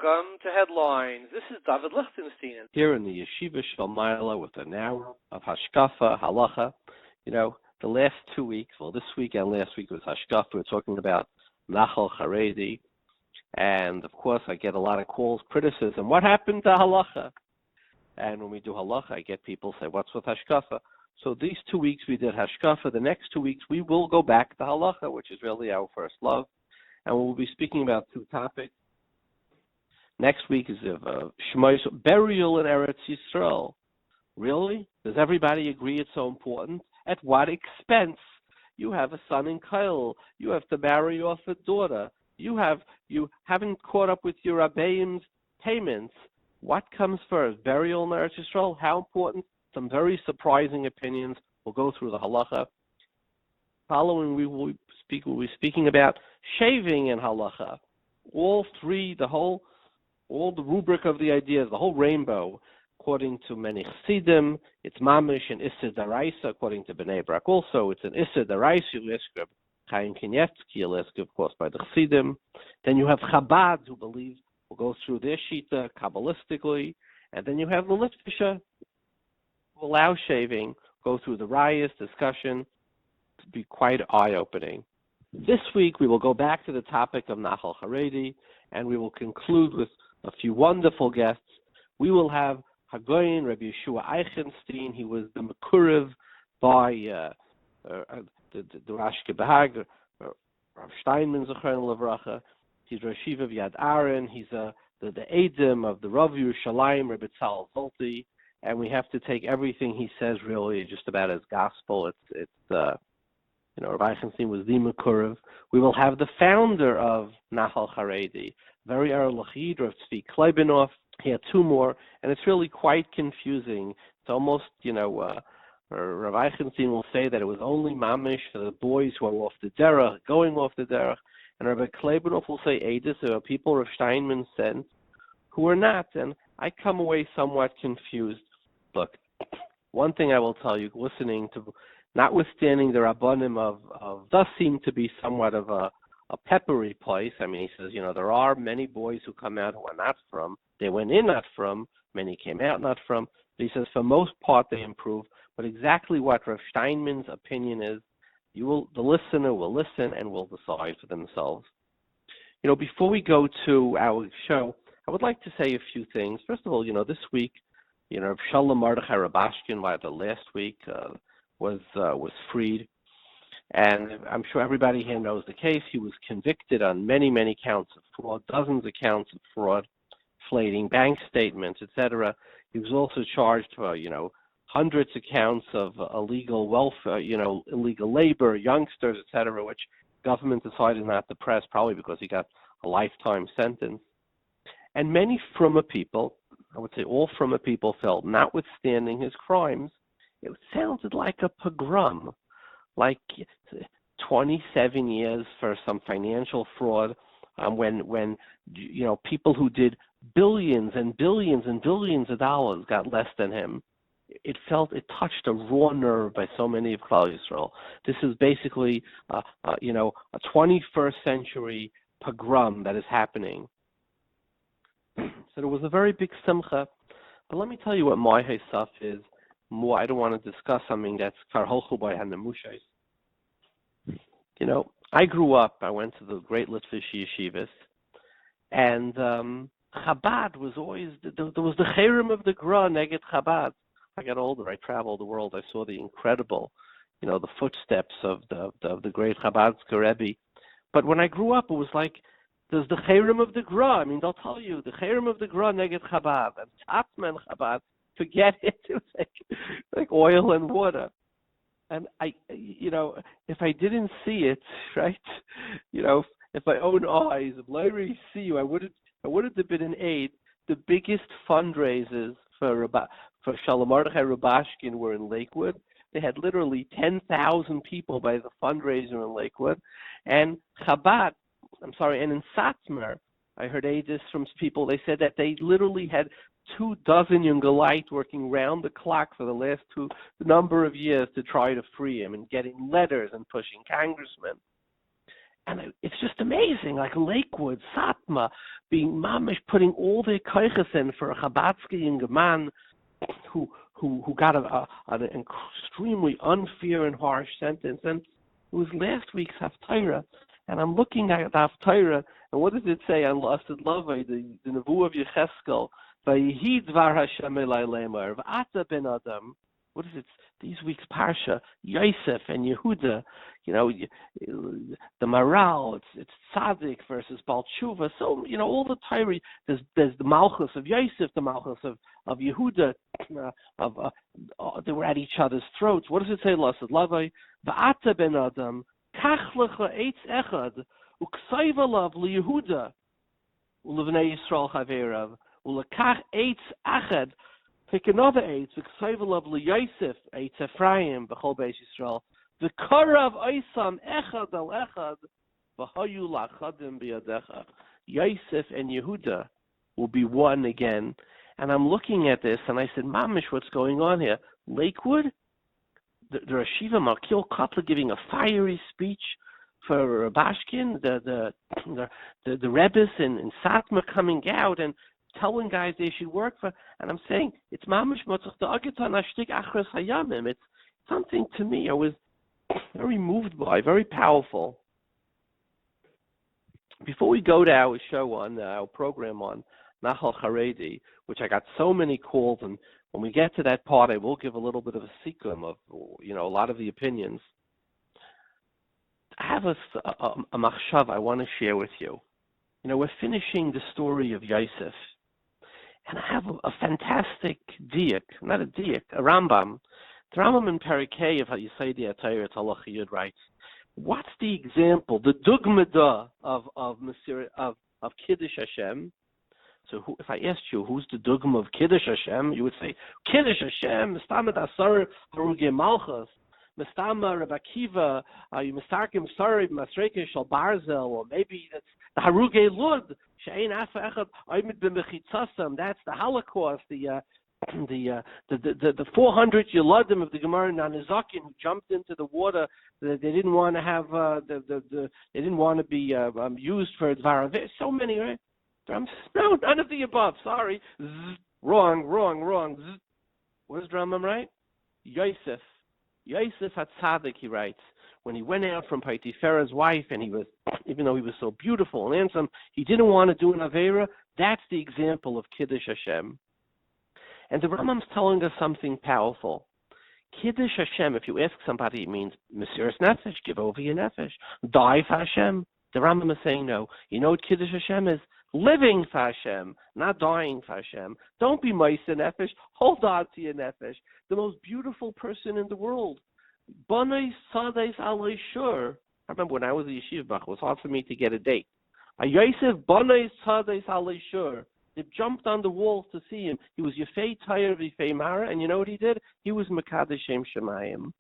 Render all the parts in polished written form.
Welcome to Headlines. This is David Lichtenstein. Here in the Yeshiva Shalmaila with an hour of Hashkafa, Halacha. The last 2 weeks, this week and last week was Hashkafa. We're talking about Nahal Haredi. And, of course, I get a lot of calls, criticism. What happened to Halacha? And when we do Halacha, I get people say, what's with Hashkafa? So these 2 weeks we did Hashkafa. The next 2 weeks we will go back to Halacha, which is really our first love. And we'll be speaking about two topics. Next week is burial in Eretz Yisrael. Really? Does everybody agree it's so important? At what expense? You have a son in Kyle. You have to marry off a daughter. You haven't caught up with your Rabbi's payments. What comes first? Burial in Eretz Yisrael? How important? Some very surprising opinions. We'll go through the halacha. Following, we will be speaking about shaving in halacha. All the rubric of the ideas, the whole rainbow. According to many chassidim, it's mamish and issa daraisa. According to Bnei Brak, also it's an issa daraisa. Yeshiva Chaim Kanievsky, of course, by the chassidim. Then you have Chabad, who believe will go through their shita kabbalistically, and then you have the Litvisha, who allow shaving, go through the rayas discussion, to be quite eye-opening. This week we will go back to the topic of Nahal Haredi, and we will conclude with a few wonderful guests. We will have Hagoyin, Rabbi Yehoshua Eicheinstein. He was the Mekurev by the Rosh Bahag, Rav Shteinman Zechron Levracha. He's Rosh of Yad Aharon. He's the Edim of the Rav Yerushalayim, Rabbi Tzal Zolti, and we have to take everything he says really just about as gospel. Rav Eicheinstein was the Mekurev. We will have the founder of Nahal Haredi, very Erlachid, Rav Tzvi Klebenow. He had two more, and it's really quite confusing. It's almost, Rav Eicheinstein will say that it was only mamish for the boys who are off the derech, going off the derech, and Rabbi Klebenow will say, Eidus, there are people Rav Shteinman sent who are not, and I come away somewhat confused. Look, one thing I will tell you, listening to, notwithstanding the Rabbanim does seem to be somewhat of a peppery place. I mean, he says, there are many boys who come out who are not from. They went in not from. Many came out not from. But he says, for most part, they improve. But exactly what Rav Steinman's opinion is, the listener will listen and will decide for themselves. Before we go to our show, I would like to say a few things. First of all, this week, Rav Shalom Mordechai Rabashkin, the last week, was freed. And I'm sure everybody here knows the case. He was convicted on many, many counts of fraud, dozens of counts of fraud, inflating bank statements, etc. He was also charged for, hundreds of counts of illegal welfare, illegal labor, youngsters, etc., which government decided not to press, probably because he got a lifetime sentence. And many Fruma people, I would say all Fruma people, felt, notwithstanding his crimes, it sounded like a pogrom, like 27 years for some financial fraud, when people who did billions and billions and billions of dollars got less than him. It touched a raw nerve by so many of Klal Yisrael. This is basically, a 21st century pogrom that is happening. So there was a very big simcha. But let me tell you what my Haysaf is. More, I don't want to discuss something that's karholchu by Hanamushais. I grew up, I went to the great Litvish yeshivas, and Chabad was always, there was the cherem of the Gra neged Chabad. I got older, I traveled the world, I saw the incredible, the footsteps of the great Chabad's Rebbe. But when I grew up, it was like, there's the cherem of the Gra. I mean, they'll tell you, the cherem of the Gra neged Chabad, and Tatzman Chabad, forget it. It was like oil and water. And if I didn't see it, right, if my own eyes, if Larry see you, I wouldn't have been an aide. The biggest fundraisers for Shalom Mordechai Rabashkin were in Lakewood. They had literally 10,000 people by the fundraiser in Lakewood. And and in Satzmer, I heard aides from people, they said that they literally had 24 Yungalite working round the clock for the last number of years to try to free him, and getting letters and pushing congressmen. And it's just amazing, like Lakewood, Satma, being mamish, putting all their koiches in for a Chabadsky young man who got an extremely unfair and harsh sentence. And it was last week's Haftarah, and I'm looking at the Haftarah, and what does it say on Lasted Lavai, the Nevuah of Yecheskel, Vayihi Dvar Hashem Elai Lemar, V'ata ben Adam. What is it? These week's Parsha, Yosef and Yehuda, the moral, it's Tzaddik versus Baal Tshuva. So, all the Torah, there's the Malchus of Yosef, the Malchus of Yehuda, they were at each other's throats. What does it say? Lasad Lavai, V'ata ben Adam, Kach lecha eitz echad, u'ksayv alav liYehuda, u'levnei Yisrael chaverav, u'lekach eitz echad, pick another eitz, u'ksayv alav liYosef, eitz Ephraim, b'chol beis Yisrael, v'karav oisam echad al echad, v'hayu lachadim biyadecha. Yosef and Yehuda will be one again. And I'm looking at this, and I said, Mamish, what's going on here? Lakewood? The Yeshiva Makil Kotler giving a fiery speech for Bashkin, the Rebbes in Satmar coming out and telling guys they should work for, and I'm saying, it's Mamish Motzach the Agitan Ashtik Achras Hayamim. It's something to me I was very moved by, very powerful. Before we go to our show on, our program on Nahal Haredi, which I got so many calls, and when we get to that part, I will give a little bit of a sequence of, a lot of the opinions. I have a machshav I want to share with you. We're finishing the story of Yosef, and I have a fantastic diak, not a diak, a Rambam. The Rambam in Perikei of Yisaydi Atayr Halacha Yud writes, what's the example, the dugmada of Kiddush Hashem? So if I asked you, who's the dugma of Kiddush Hashem, you would say, Kiddush Hashem, Mistama Dasar Haruge Malchus, Mistama Rabbi Akiva, Mistarkim Sarib Masreke Shal Barzel, or maybe that's the Haruge Lud, Shein Afa Echad, Oimid B'Mechitzasam, that's the Holocaust, the 400 Yeladim of the Gemara Nanizakin who jumped into the water. They didn't want to have they didn't want to be used for Dvarav. So many, right? No, none of the above. Sorry, wrong. What does Rambam write? Yosef HaTzadik, he writes, when he went out from Potiphera's wife, and he was, even though he was so beautiful and handsome, he didn't want to do an Avera. That's the example of Kiddush Hashem. And the Rambam's telling us something powerful. Kiddush Hashem, if you ask somebody, it means Mesiras Nefesh, give over your Nefesh. Die for Hashem. The Rambam is saying no. You know what Kiddush Hashem is? Living for Hashem, not dying for Hashem. Don't be Meiser Nefesh. Hold on to your Nefesh. The most beautiful person in the world. Banei Sades Alei Shur. I remember when I was a Yeshiva, it was hard for me to get a date. Yosef Banei Sades Alei Shur. They jumped on the walls to see him. He was Yefei Tayr V'Yefei Mara, and you know what he did? He was Mekadesh Shem Shemayim.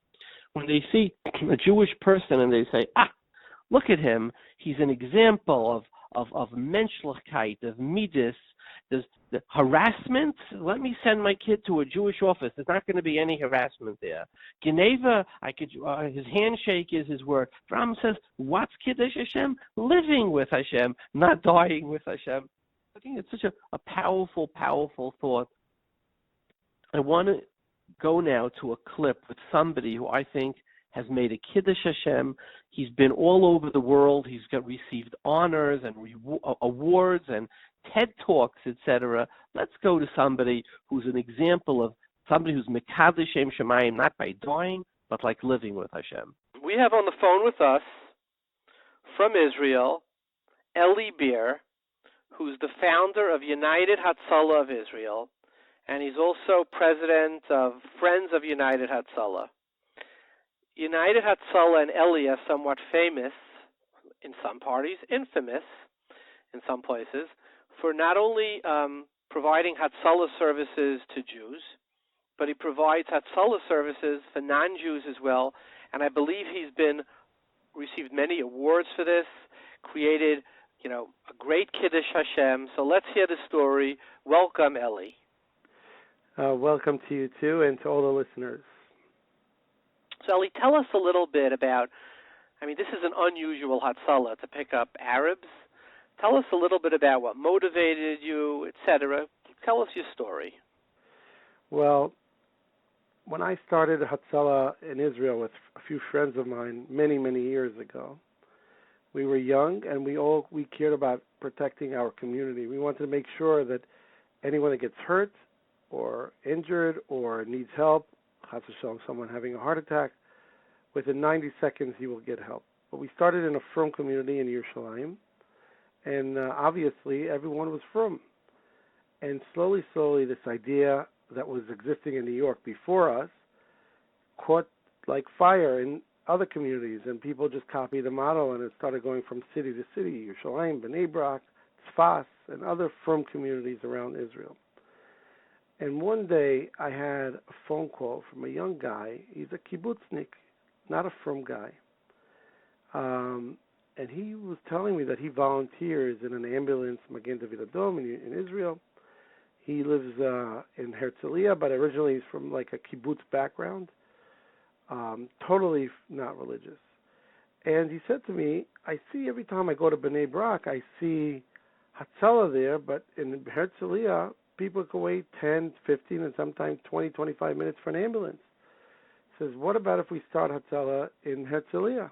When they see a Jewish person and they say, look at him, he's an example of menschlichkeit, of midas. There's the harassment. Let me send my kid to a Jewish office. There's not going to be any harassment there. Geneva, his handshake is his word. Ram says, what's Kiddush Hashem? Living with Hashem, not dying with Hashem. I think it's such a powerful, powerful thought. I want to go now to a clip with somebody who I think has made a Kiddush Hashem. He's been all over the world. He's received honors and awards and TED Talks, etc. Let's go to somebody who's an example of somebody who's Mekadesh Shem Shemayim, not by dying, but like living with Hashem. We have on the phone with us, from Israel, Eli Beer, who's the founder of United Hatzalah of Israel, and he's also president of Friends of United Hatzalah. United Hatzalah and Eli are somewhat famous, in some parties, infamous in some places, for not only providing Hatzalah services to Jews, but he provides Hatzalah services for non-Jews as well. And I believe he's received many awards for this, created, a great Kiddush Hashem. So let's hear the story. Welcome, Eli. Welcome to you too, and to all the listeners. So Eli, tell us a little bit about I mean, this is an unusual Hatzalah to pick up Arabs. Tell us a little bit about what motivated you, etc. Tell us your story. Well, when I started Hatzalah in Israel with a few friends of mine many, many years ago, we were young and we cared about protecting our community. We wanted to make sure that anyone that gets hurt or injured or needs help, Chas v'shalom, someone having a heart attack, within 90 seconds he will get help. But we started in a frum community in Yerushalayim, and obviously everyone was frum. And slowly, this idea that was existing in New York before us caught like fire in other communities, and people just copied the model, and it started going from city to city, Yerushalayim, Bnei Brak, Tzvi, and other frum communities around Israel. And one day I had a phone call from a young guy. He's a kibbutznik, not a frum guy. And he was telling me that he volunteers in an ambulance, Magen David Adom, in Israel. He lives in Herzliya, but originally he's from like a kibbutz background, totally not religious. And he said to me, I see every time I go to Bnei Brak, I see Hatzalah there, but in Herzliya, people can wait 10, 15, and sometimes 20, 25 minutes for an ambulance. He says, what about if we start Hatzalah in Hatzalah?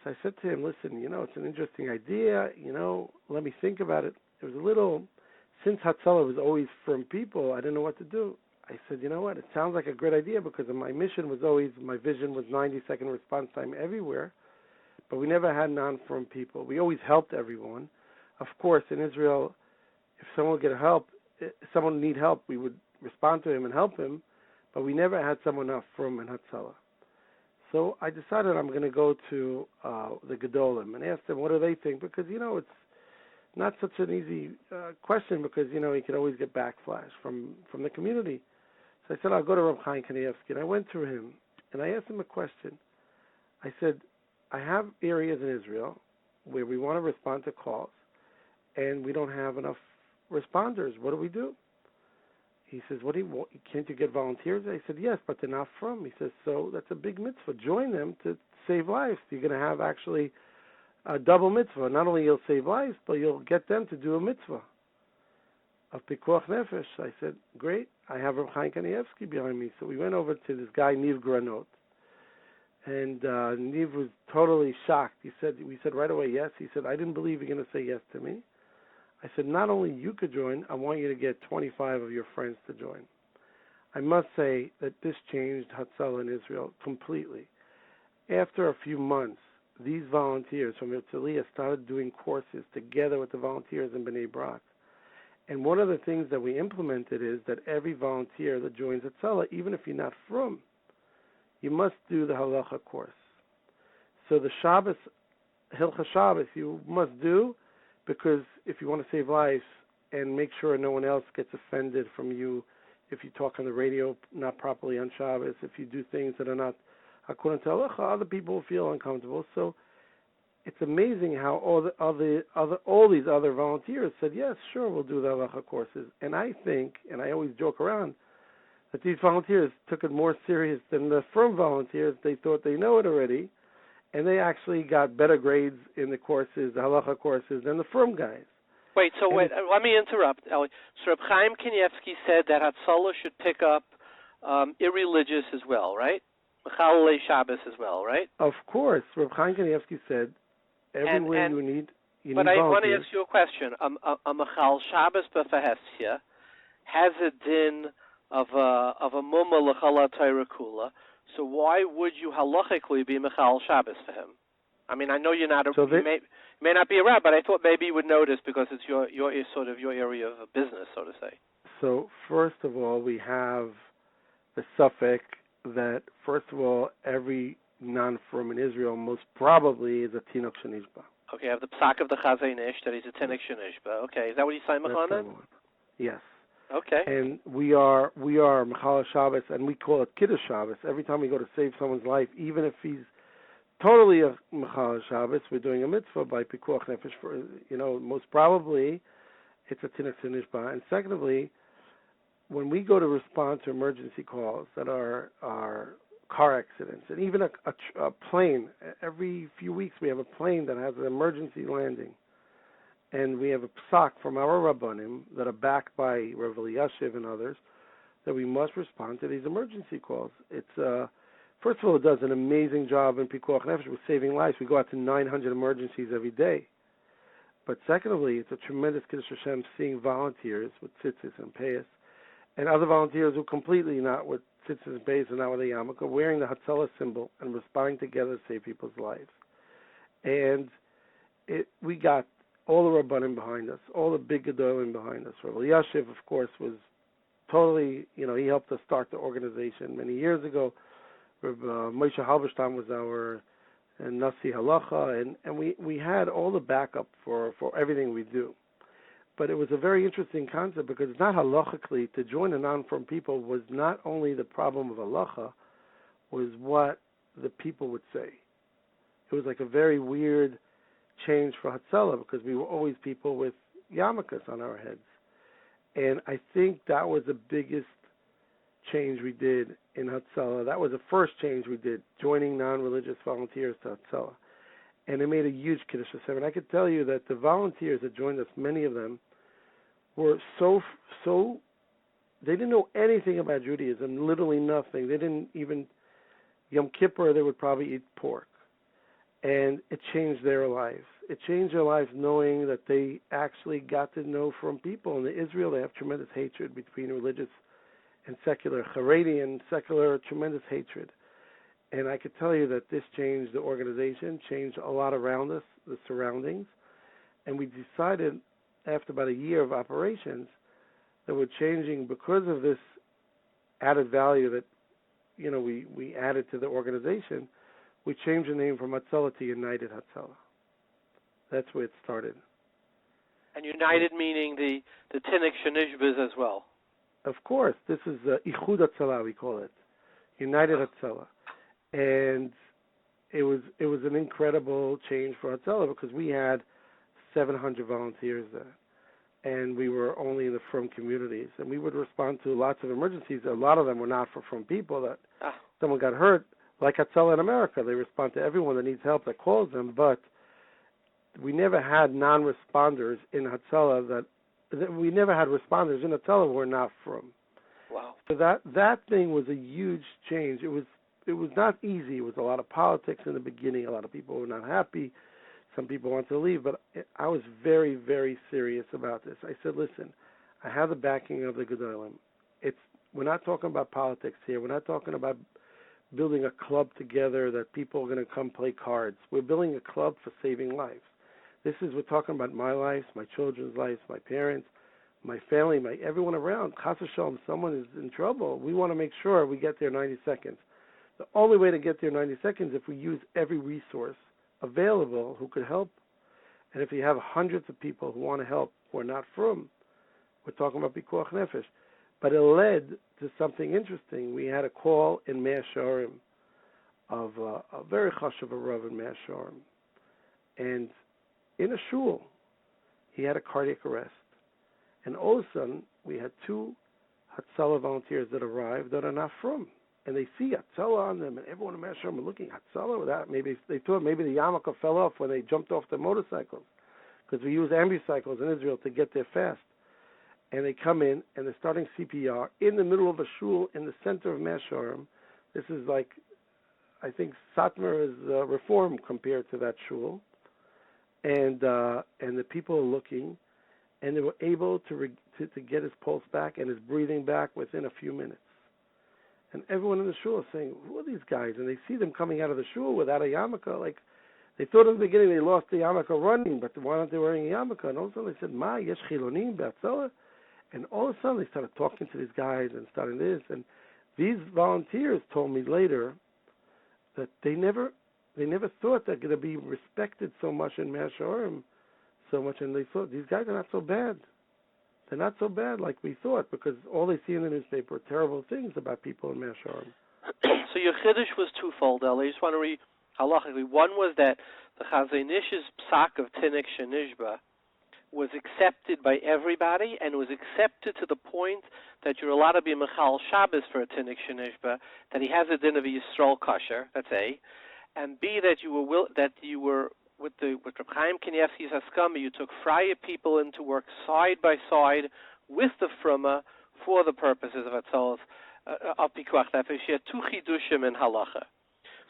So I said to him, listen, it's an interesting idea, let me think about it. It was a little, since Hatzalah was always from people, I didn't know what to do. I said, you know what, it sounds like a great idea because my vision was 90-second response time everywhere, but we never had non-from people. We always helped everyone. Of course, in Israel, if someone would need help, we would respond to him and help him, but we never had someone else from in Hatzalah. So I decided I'm going to go to the Gedolim and ask them what do they think, because, it's not such an easy question because, you can always get backlash from the community. So I said, I'll go to Rabbi Kanievsky, and I went to him, and I asked him a question. I said, I have areas in Israel where we want to respond to calls, and we don't have enough responders. What do we do? He says, what do you want? Can't you get volunteers? I said, yes, but they're not from. He says, so that's a big mitzvah. Join them to save lives. You're going to have actually a double mitzvah. Not only you'll save lives, but you'll get them to do a mitzvah of pikuach nefesh. I said, great. I have Rabbi Kanievsky behind me. So we went over to this guy, Niv Granot. And Niv was totally shocked. We said right away, yes. He said, I didn't believe you're going to say yes to me. I said, not only you could join, I want you to get 25 of your friends to join. I must say that this changed Hatzalah in Israel completely. After a few months, these volunteers from Herzliya started doing courses together with the volunteers in Bnei Brak. And one of the things that we implemented is that every volunteer that joins Hatzalah, even if you're not from, you must do the Halacha course. So the Shabbos, Hilcha Shabbos, you must do, because if you want to save lives and make sure no one else gets offended from you, if you talk on the radio not properly on Shabbos, if you do things that are not according to Halacha, other people will feel uncomfortable. So it's amazing how all these other volunteers said, yes, sure, we'll do the Halacha courses. And I think, and I always joke around, that these volunteers took it more serious than the firm volunteers. They thought they know it already, and they actually got better grades in the courses, the Halacha courses, than the firm guys. Wait, let me interrupt, Eli. So Reb Chaim Kanievsky said that Hatzalah should pick up irreligious as well, right? Mechalei Shabbos as well, right? Of course. Reb Chaim Kanievsky said, everywhere you need But I want to ask you a question. A Mechal Shabbos b'Fahestia has a din of a mumma l'chala Torah kula. So why would you halachically be Mechal Shabbos for him? I mean, I know you're not you may not be a rabbi, but I thought maybe you would notice because it's your sort of your area of business, so to say. So first of all, we have the suffix that first of all every non-firm in Israel most probably is a tinok shenishba. Okay, I have the psak of the Chazai Nish that he's a tinok shenishba. Okay, is that what he's saying on then? Yes. Okay. And we are Mechal Shabbos, and we call it Kiddush Shabbos. Every time we go to save someone's life, even if he's totally a Mechal Shabbos, we're doing a mitzvah by pikuach nefesh. For most probably, it's a tinok shenishba. And secondly, when we go to respond to emergency calls that are car accidents, and even a plane. Every few weeks we have a plane that has an emergency landing. And we have a psak from our Rabbanim that are backed by Rabbi Yeshiva and others that we must respond to these emergency calls. It's first of all, it does an amazing job in Pikuach Nefesh with saving lives. We go out to 900 emergencies every day. But secondly, it's a tremendous Kiddush Hashem seeing volunteers with tzitzis and payas, and other volunteers who completely not with tzitzis and payas and not with a yarmulke, wearing the Hatzalah symbol and responding together to save people's lives. And we got all the Rabbanim behind us, all the big Gedolim behind us. Rabbi Yeshiva, of course, was totally, he helped us start the organization many years ago. Rabbi Moshe Halberstam was our Nasi Halacha, and we had all the backup for everything we do. But it was a very interesting concept because it's not halachically to join a non-from people was not only the problem of halacha, was what the people would say. It was like a very weird change for Hatzalah because we were always people with yarmulkes on our heads. And I think that was the biggest change we did in Hatzalah. That was the first change we did, joining non-religious volunteers to Hatzalah. And it made a huge Kiddush Hashem. And I could tell you that the volunteers that joined us, many of them, were so they didn't know anything about Judaism, literally nothing. They didn't even, Yom Kippur, they would probably eat pork. And it changed their lives. It changed their lives knowing that they actually got to know from people. In Israel, they have tremendous hatred between religious and secular, Haredi and secular, tremendous hatred. And I could tell you that this changed the organization, changed a lot around us, the surroundings. And we decided, after about a year of operations, that we're changing because of this added value that, we added to the organization. We changed the name from Hatzalah to United Hatzalah. That's where it started. And United meaning the Tinnik Shenishbas as well. Of course. This is Ichud Hatzalah, we call it. United Hatzalah. And it was an incredible change for Hatzalah because we had 700 volunteers there. And we were only in the Frum communities. And we would respond to lots of emergencies. A lot of them were not for Frum people. That someone got hurt, like Hatzalah in America. They respond to everyone that needs help that calls them. But we never had non-responders in Hatzalah we never had responders in Hatzalah who were not Frum. Wow. So that thing was a huge change. It was not easy. It was a lot of politics in the beginning. A lot of people were not happy. Some people wanted to leave, but I was very, very serious about this. I said, listen, I have the backing of the Gedolim. We're not talking about politics here. We're not talking about building a club together that people are going to come play cards. We're building a club for saving lives. We're talking about my life, my children's lives, my parents, my family, everyone around. Chas v'shalom, someone is in trouble. We want to make sure we get there 90 seconds. The only way to get there 90 seconds is if we use every resource available who could help. And if you have hundreds of people who want to help who are not from, we're talking about Pikuach Nefesh. But it led to something interesting. We had a call in Mea Shearim of a very chashuv HaRav in Mea Shearim. And in a shul, he had a cardiac arrest. And all of a sudden, we had two Hatzalah volunteers that arrived that are not from. And they see Hatzalah on them, and everyone in Mea Shearim are looking, Hatzalah with that. Maybe they thought maybe the yarmulke fell off when they jumped off their motorcycles, because we use ambucycles in Israel to get there fast. And they come in, and they're starting CPR in the middle of a shul in the center of Mea Shearim. This is like, I think Satmar is reform compared to that shul. And the people are looking, and they were able to get his pulse back and his breathing back within a few minutes. And everyone in the shul is saying, who are these guys? And they see them coming out of the shul without a yarmulke. Like, they thought in the beginning they lost the yarmulke running, but why aren't they wearing a yarmulke? And all of a sudden they said, Ma, yesh chilonim be'atzalah. And all of a sudden they started talking to these guys and starting this. And these volunteers told me later that they never thought they're going to be respected so much in Mea Shearim, and they thought, these guys are not so bad. They're not so bad like we thought, because all they see in the newspaper are terrible things about people in Mea Shearim. So your Kiddush was twofold, Eli. I just want to read halachically. One was that the Chazonish's psak of Tinnik Shenishba, was accepted by everybody, and was accepted to the point that you're allowed to be Mechal Shabbos for a Tinnik Shenishba, that he has a din of a Yisrael kosher, that's A, and B, that you were with Reb Chaim Kanievsky's Haskama, you took Freya people in to work side by side with the Fruma for the purposes of Hatzalah of Pikuach Nefesh. You had two Chidushim in Halacha.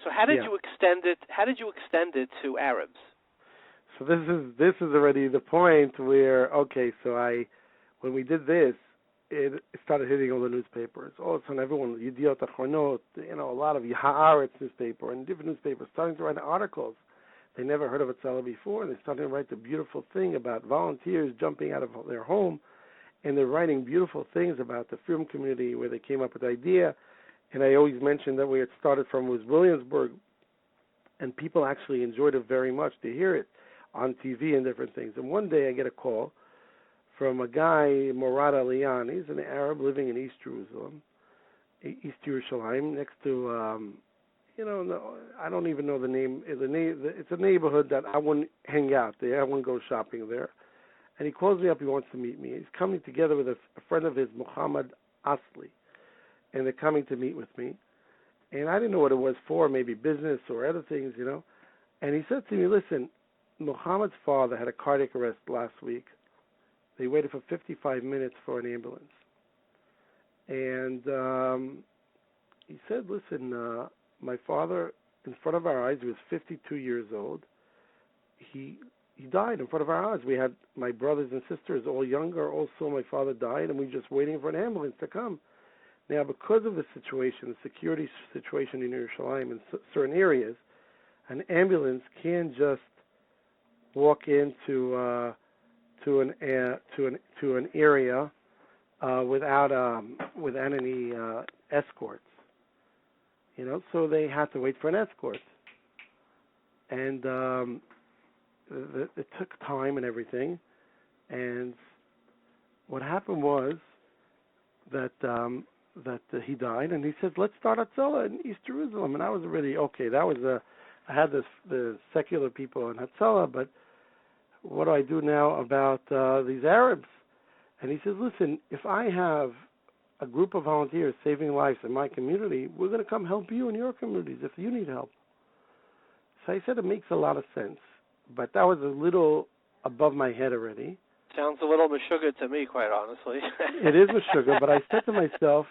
So how did you extend it? How did you extend it to Arabs? So this is already the point where when we did this, it started hitting all the newspapers. All of a sudden, everyone, Yediot Achronot, a lot of HaRav newspaper and different newspapers starting to write articles. They never heard of Hatzalah before, and they started to write the beautiful thing about volunteers jumping out of their home, and they're writing beautiful things about the film community where they came up with the idea. And I always mention that where it started from was Williamsburg, and people actually enjoyed it very much to hear it on TV and different things. And one day I get a call from a guy, Murad Aliyan. He's an Arab living in East Jerusalem, East Yerushalayim, next to, I don't even know the name. It's a neighborhood that I wouldn't hang out there. I wouldn't go shopping there. And he calls me up. He wants to meet me. He's coming together with a friend of his, Muhammad Asli. And they're coming to meet with me. And I didn't know what it was for, maybe business or other things, And he said to me, listen, Muhammad's father had a cardiac arrest last week. They waited for 55 minutes for an ambulance. And he said, listen, my father, in front of our eyes, he was 52 years old. He died in front of our eyes. We had my brothers and sisters all younger. Also, my father died, and we were just waiting for an ambulance to come. Now, because of the situation, the security situation in Yerushalayim in certain areas, an ambulance can't just walk into an area without any escorts. So they had to wait for an escort, and it took time and everything. And what happened was that he died, and he said, "Let's start Hatzalah in East Jerusalem." And I was already okay. That was I had the secular people in Hatzalah, but what do I do now about these Arabs? And he says, listen, if I have a group of volunteers saving lives in my community, we're going to come help you in your communities if you need help. So I said it makes a lot of sense, but that was a little above my head already. Sounds a little meshuggah to me, quite honestly. It is meshuggah, but I said to myself,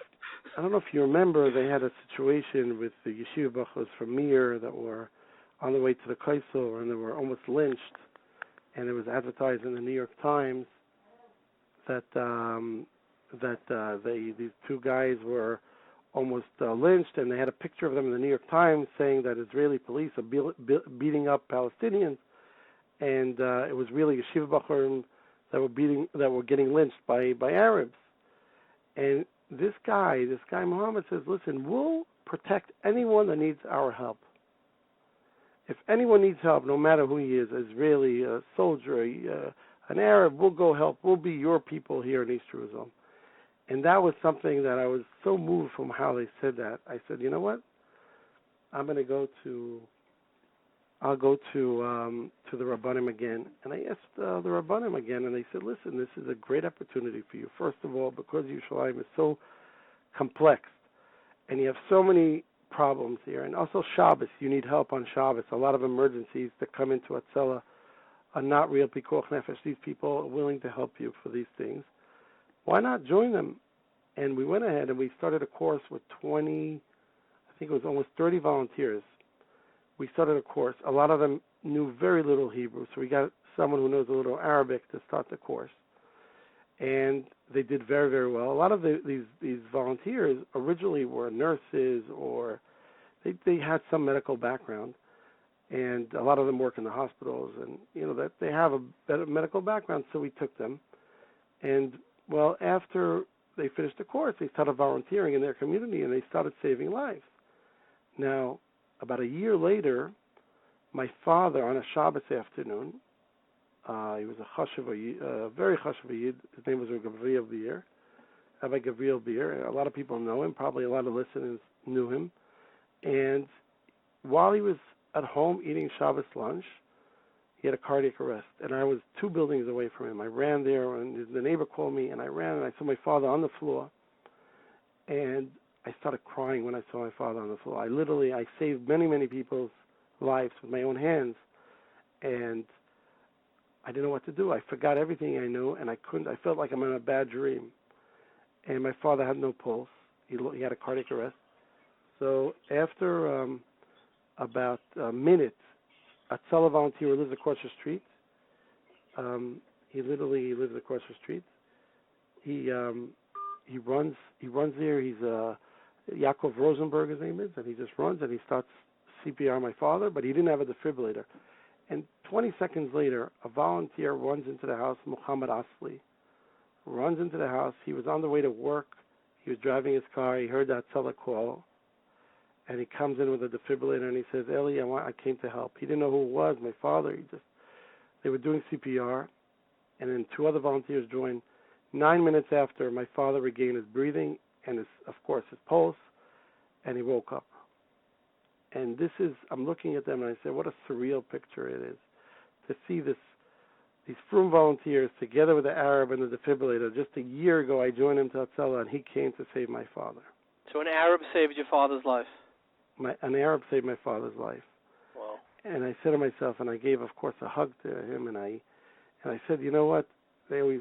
I don't know if you remember, they had a situation with the Yeshiva Bachos from Mir that were on the way to the Kaisel, and they were almost lynched. And it was advertised in the New York Times that these two guys were almost lynched, and they had a picture of them in the New York Times saying that Israeli police are beating up Palestinians, and it was really Yeshiva Bachurim that were getting lynched by Arabs. And this guy Muhammad says, listen, we'll protect anyone that needs our help. If anyone needs help, no matter who he is, Israeli, a soldier, an Arab, we'll go help. We'll be your people here in East Jerusalem. And that was something that I was so moved from how they said that. I said, you know what? I'll go to the Rabbanim again. And I asked the Rabbanim again, and they said, listen, this is a great opportunity for you. First of all, because Yerushalayim is so complex, and you have so many problems here, and also Shabbos, you need help on Shabbos. A lot of emergencies that come into Hatzalah are not real pikuach nefesh. These people are willing to help you for these things. Why not join them? And we went ahead and we started a course with 20, I think it was almost 30 volunteers. We started a course. A lot of them knew very little Hebrew, so we got someone who knows a little Arabic to start the course. And they did very, very well. A lot of these volunteers originally were nurses, or they had some medical background, and a lot of them work in the hospitals, and that they have a better medical background. So we took them, and well, after they finished the course, they started volunteering in their community, and they started saving lives. Now, about a year later, my father, on a Shabbos afternoon, he was a very chashuv yid. His name was Rabbi Gabriel Beer. A lot of people know him. Probably a lot of listeners knew him. And while he was at home eating Shabbos lunch, He had a cardiac arrest, and I was 2 buildings away from him. I ran there, and the neighbor called me, and I ran, and I saw my father on the floor, and I started crying when I saw my father on the floor. I saved many, many people's lives with my own hands, and I didn't know what to do. I forgot everything I knew, and I felt like I'm in a bad dream. And my father had no pulse. He had a cardiac arrest. So after about a minute, a Hatzalah volunteer who lives across the street, he literally lives across the street. He runs there. He's Yaakov Rosenberg, his name is, and he just runs and he starts CPR on my father, but he didn't have a defibrillator. And 20 seconds later, a volunteer runs into the house, Muhammad Asli, runs into the house. He was on the way to work. He was driving his car. He heard that Hatzalah call, and he comes in with a defibrillator, and he says, Eli, I came to help. He didn't know who it was, my father. They were doing CPR, and then 2 other volunteers joined. 9 minutes after, my father regained his breathing and, his pulse, and he woke up. And I'm looking at them, and I say, what a surreal picture it is to see these Frum volunteers together with the Arab and the defibrillator. Just a year ago, I joined him to Hatzalah, and he came to save my father. So an Arab saved your father's life? An Arab saved my father's life. Wow. And I said to myself, and I gave, of course, a hug to him, and I said, you know what? They always,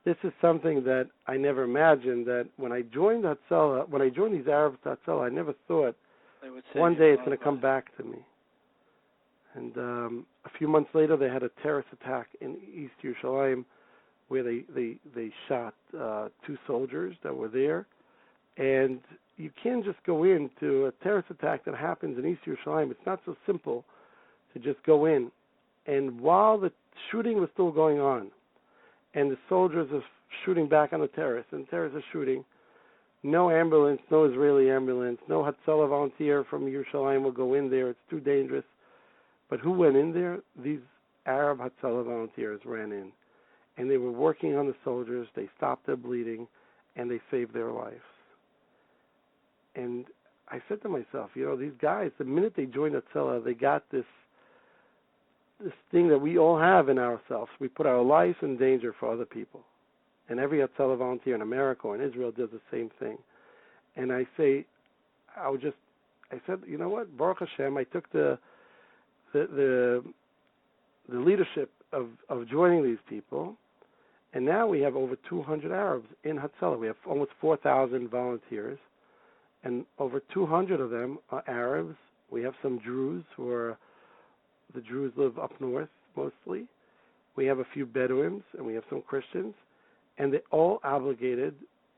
this is something that I never imagined, that when I joined Hatzalah, when I joined these Arabs to Hatzalah, I never thought one day it's going to come back to me. And a few months later, they had a terrorist attack in East Yerushalayim where they shot 2 soldiers that were there. And you can't just go into a terrorist attack that happens in East Yerushalayim. It's not so simple to just go in. And while the shooting was still going on, and the soldiers are shooting back on the terrorists, and the terrorists are shooting, no ambulance, no Israeli ambulance, no Hatzalah volunteer from Yerushalayim will go in there. It's too dangerous. But who went in there? These Arab Hatzalah volunteers ran in. And they were working on the soldiers. They stopped their bleeding, and they saved their lives. And I said to myself, these guys, the minute they joined Hatzalah, they got this thing that we all have in ourselves. We put our lives in danger for other people. And every Hatzalah volunteer in America or in Israel does the same thing. And I said, you know what, Baruch Hashem, I took the leadership of joining these people, and now we have over 200 Arabs in Hatzalah. We have almost 4,000 volunteers, and over 200 of them are Arabs. We have some Druze the Druze live up north mostly. We have a few Bedouins, and we have some Christians, and they're all obligated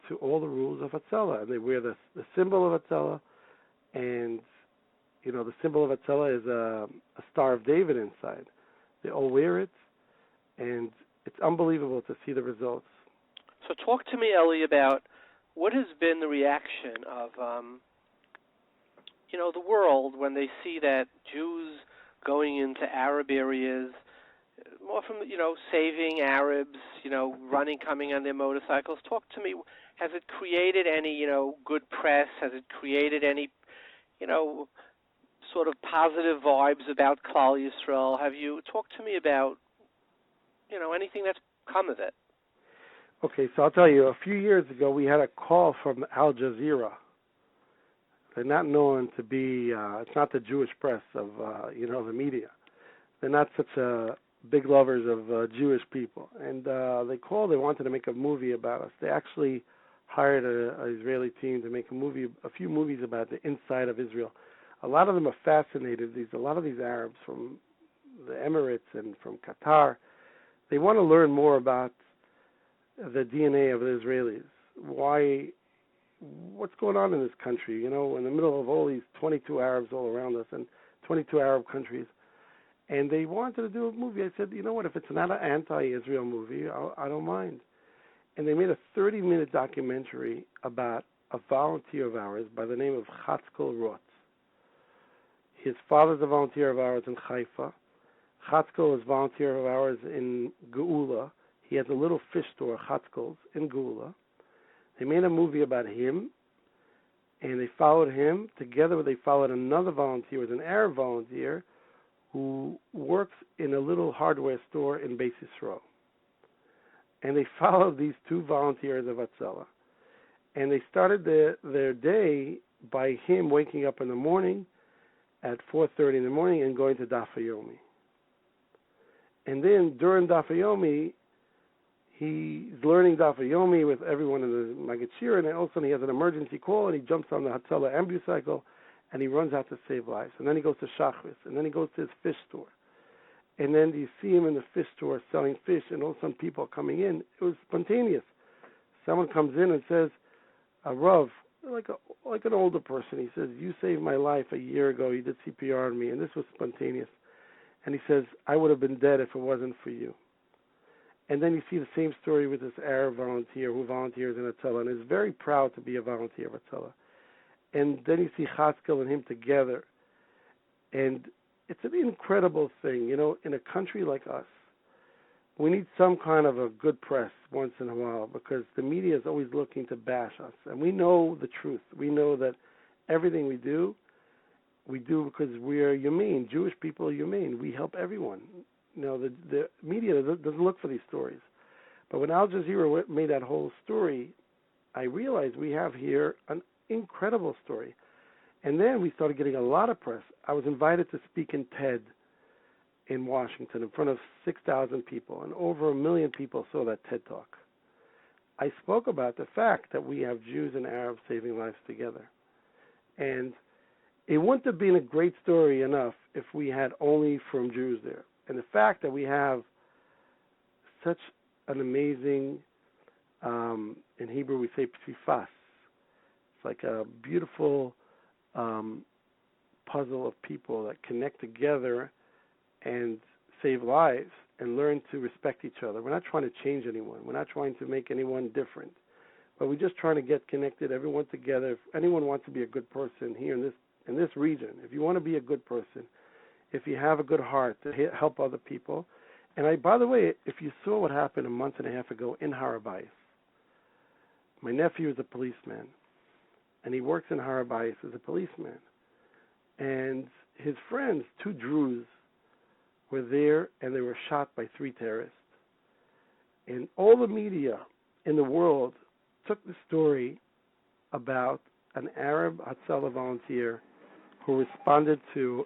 to all the rules of Hatzalah, and they wear the symbol of Hatzalah, and the symbol of Hatzalah is a Star of David inside. They all wear it, and it's unbelievable to see the results. So talk to me, Eli, about what has been the reaction of the world when they see that Jews going into Arab areas, more from, saving Arabs, running, coming on their motorcycles. Talk to me. Has it created any, good press? Has it created any, sort of positive vibes about Klal Yisrael? Have you talked to me about, anything that's come of it? Okay, so I'll tell you, a few years ago we had a call from Al Jazeera. They're not known to be, it's not the Jewish press of, the media. They're not such big lovers of Jewish people. And they called, they wanted to make a movie about us. They actually hired an Israeli team to make a few movies about the inside of Israel. A lot of them are fascinated. A lot of these Arabs from the Emirates and from Qatar, they want to learn more about the DNA of the Israelis. What's going on in this country, in the middle of all these 22 Arabs all around us and 22 Arab countries. And they wanted to do a movie. I said, you know what, if it's not an anti-Israel movie, I don't mind. And they made a 30-minute documentary about a volunteer of ours by the name of Chatzkel Rotz. His father's a volunteer of ours in Haifa. Chatzkel is a volunteer of ours in Geula. He has a little fish store, Chatzkel's, in Geula. They made a movie about him, and they followed him. Together they followed another volunteer, was an Arab volunteer, who works in a little hardware store in Beis Yisrael. And they followed these two volunteers of Hatzalah. And they started their day by him waking up in the morning at 4:30 in the morning and going to Daf Yomi. And then during Daf Yomi, he's learning Daf Yomi with everyone in the Maggid Shir, and then all of a sudden he has an emergency call, and he jumps on the Hatzalah ambucycle, and he runs out to save lives. And then he goes to Shachris, and then he goes to his fish store. And then you see him in the fish store selling fish, and all of a sudden people are coming in. It was spontaneous. Someone comes in and says, "HaRav," like an older person, he says, "You saved my life a year ago. You did CPR on me," and this was spontaneous. And he says, "I would have been dead if it wasn't for you." And then you see the same story with this Arab volunteer who volunteers in Hatzalah and is very proud to be a volunteer of Hatzalah. And then you see Chaskel and him together. And it's an incredible thing. In a country like us, we need some kind of a good press once in a while, because the media is always looking to bash us. And we know the truth. We know that everything we do because we are humane. Jewish people are humane. We help everyone. The media doesn't look for these stories. But when Al Jazeera made that whole story, I realized we have here an incredible story. And then we started getting a lot of press. I was invited to speak in TED in Washington in front of 6,000 people, and over 1 million people saw that TED Talk. I spoke about the fact that we have Jews and Arabs saving lives together. And it wouldn't have been a great story enough if we had only from Jews there. And the fact that we have such an amazing, in Hebrew we say psifas, it's like a beautiful puzzle of people that connect together and save lives and learn to respect each other. We're not trying to change anyone. We're not trying to make anyone different. But we're just trying to get connected, everyone together. If anyone wants to be a good person here in this region, if you want to be a good person, if you have a good heart to help other people. And by the way, if you saw what happened a month and a half ago in HaRav, my nephew is a policeman, and he works in HaRav as a policeman. And his friends, 2 Druze, were there, and they were shot by 3 terrorists. And all the media in the world took the story about an Arab Hatzalah volunteer who responded to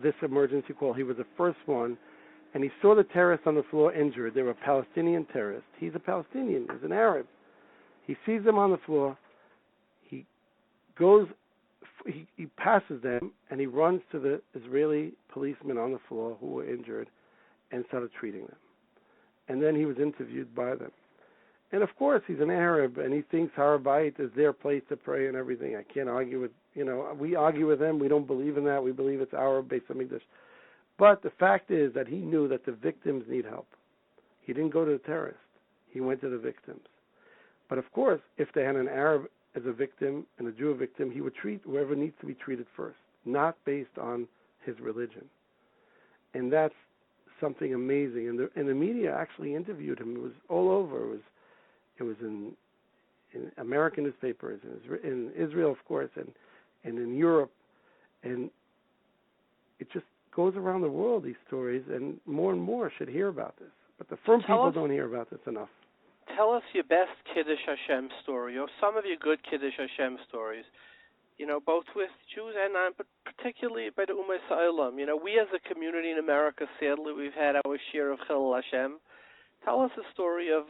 this emergency call. He was the first one, and he saw the terrorists on the floor injured. They were Palestinian terrorists. He's a Palestinian. He's an Arab. He sees them on the floor. He goes, he passes them, and he runs to the Israeli policemen on the floor who were injured and started treating them. And then he was interviewed by them. And of course, he's an Arab, and he thinks HaRav is their place to pray and everything. I can't argue with, we argue with them. We don't believe in that. We believe it's our Beis Hamikdash. But the fact is that he knew that the victims need help. He didn't go to the terrorists. He went to the victims. But of course, if they had an Arab as a victim and a Jew a victim, he would treat whoever needs to be treated first, not based on his religion. And that's something amazing. And the media actually interviewed him. It was all over. It was in American newspapers, in Israel, of course, and in Europe. And it just goes around the world, these stories, and more should hear about this. But the firm people don't hear about this enough. Tell us your best Kiddush Hashem story, or some of your good Kiddush Hashem stories, both with Jews and non, but particularly by the Ummah Sa'olam. We as a community in America, sadly, we've had our share of Chilul Hashem. Tell us a story of,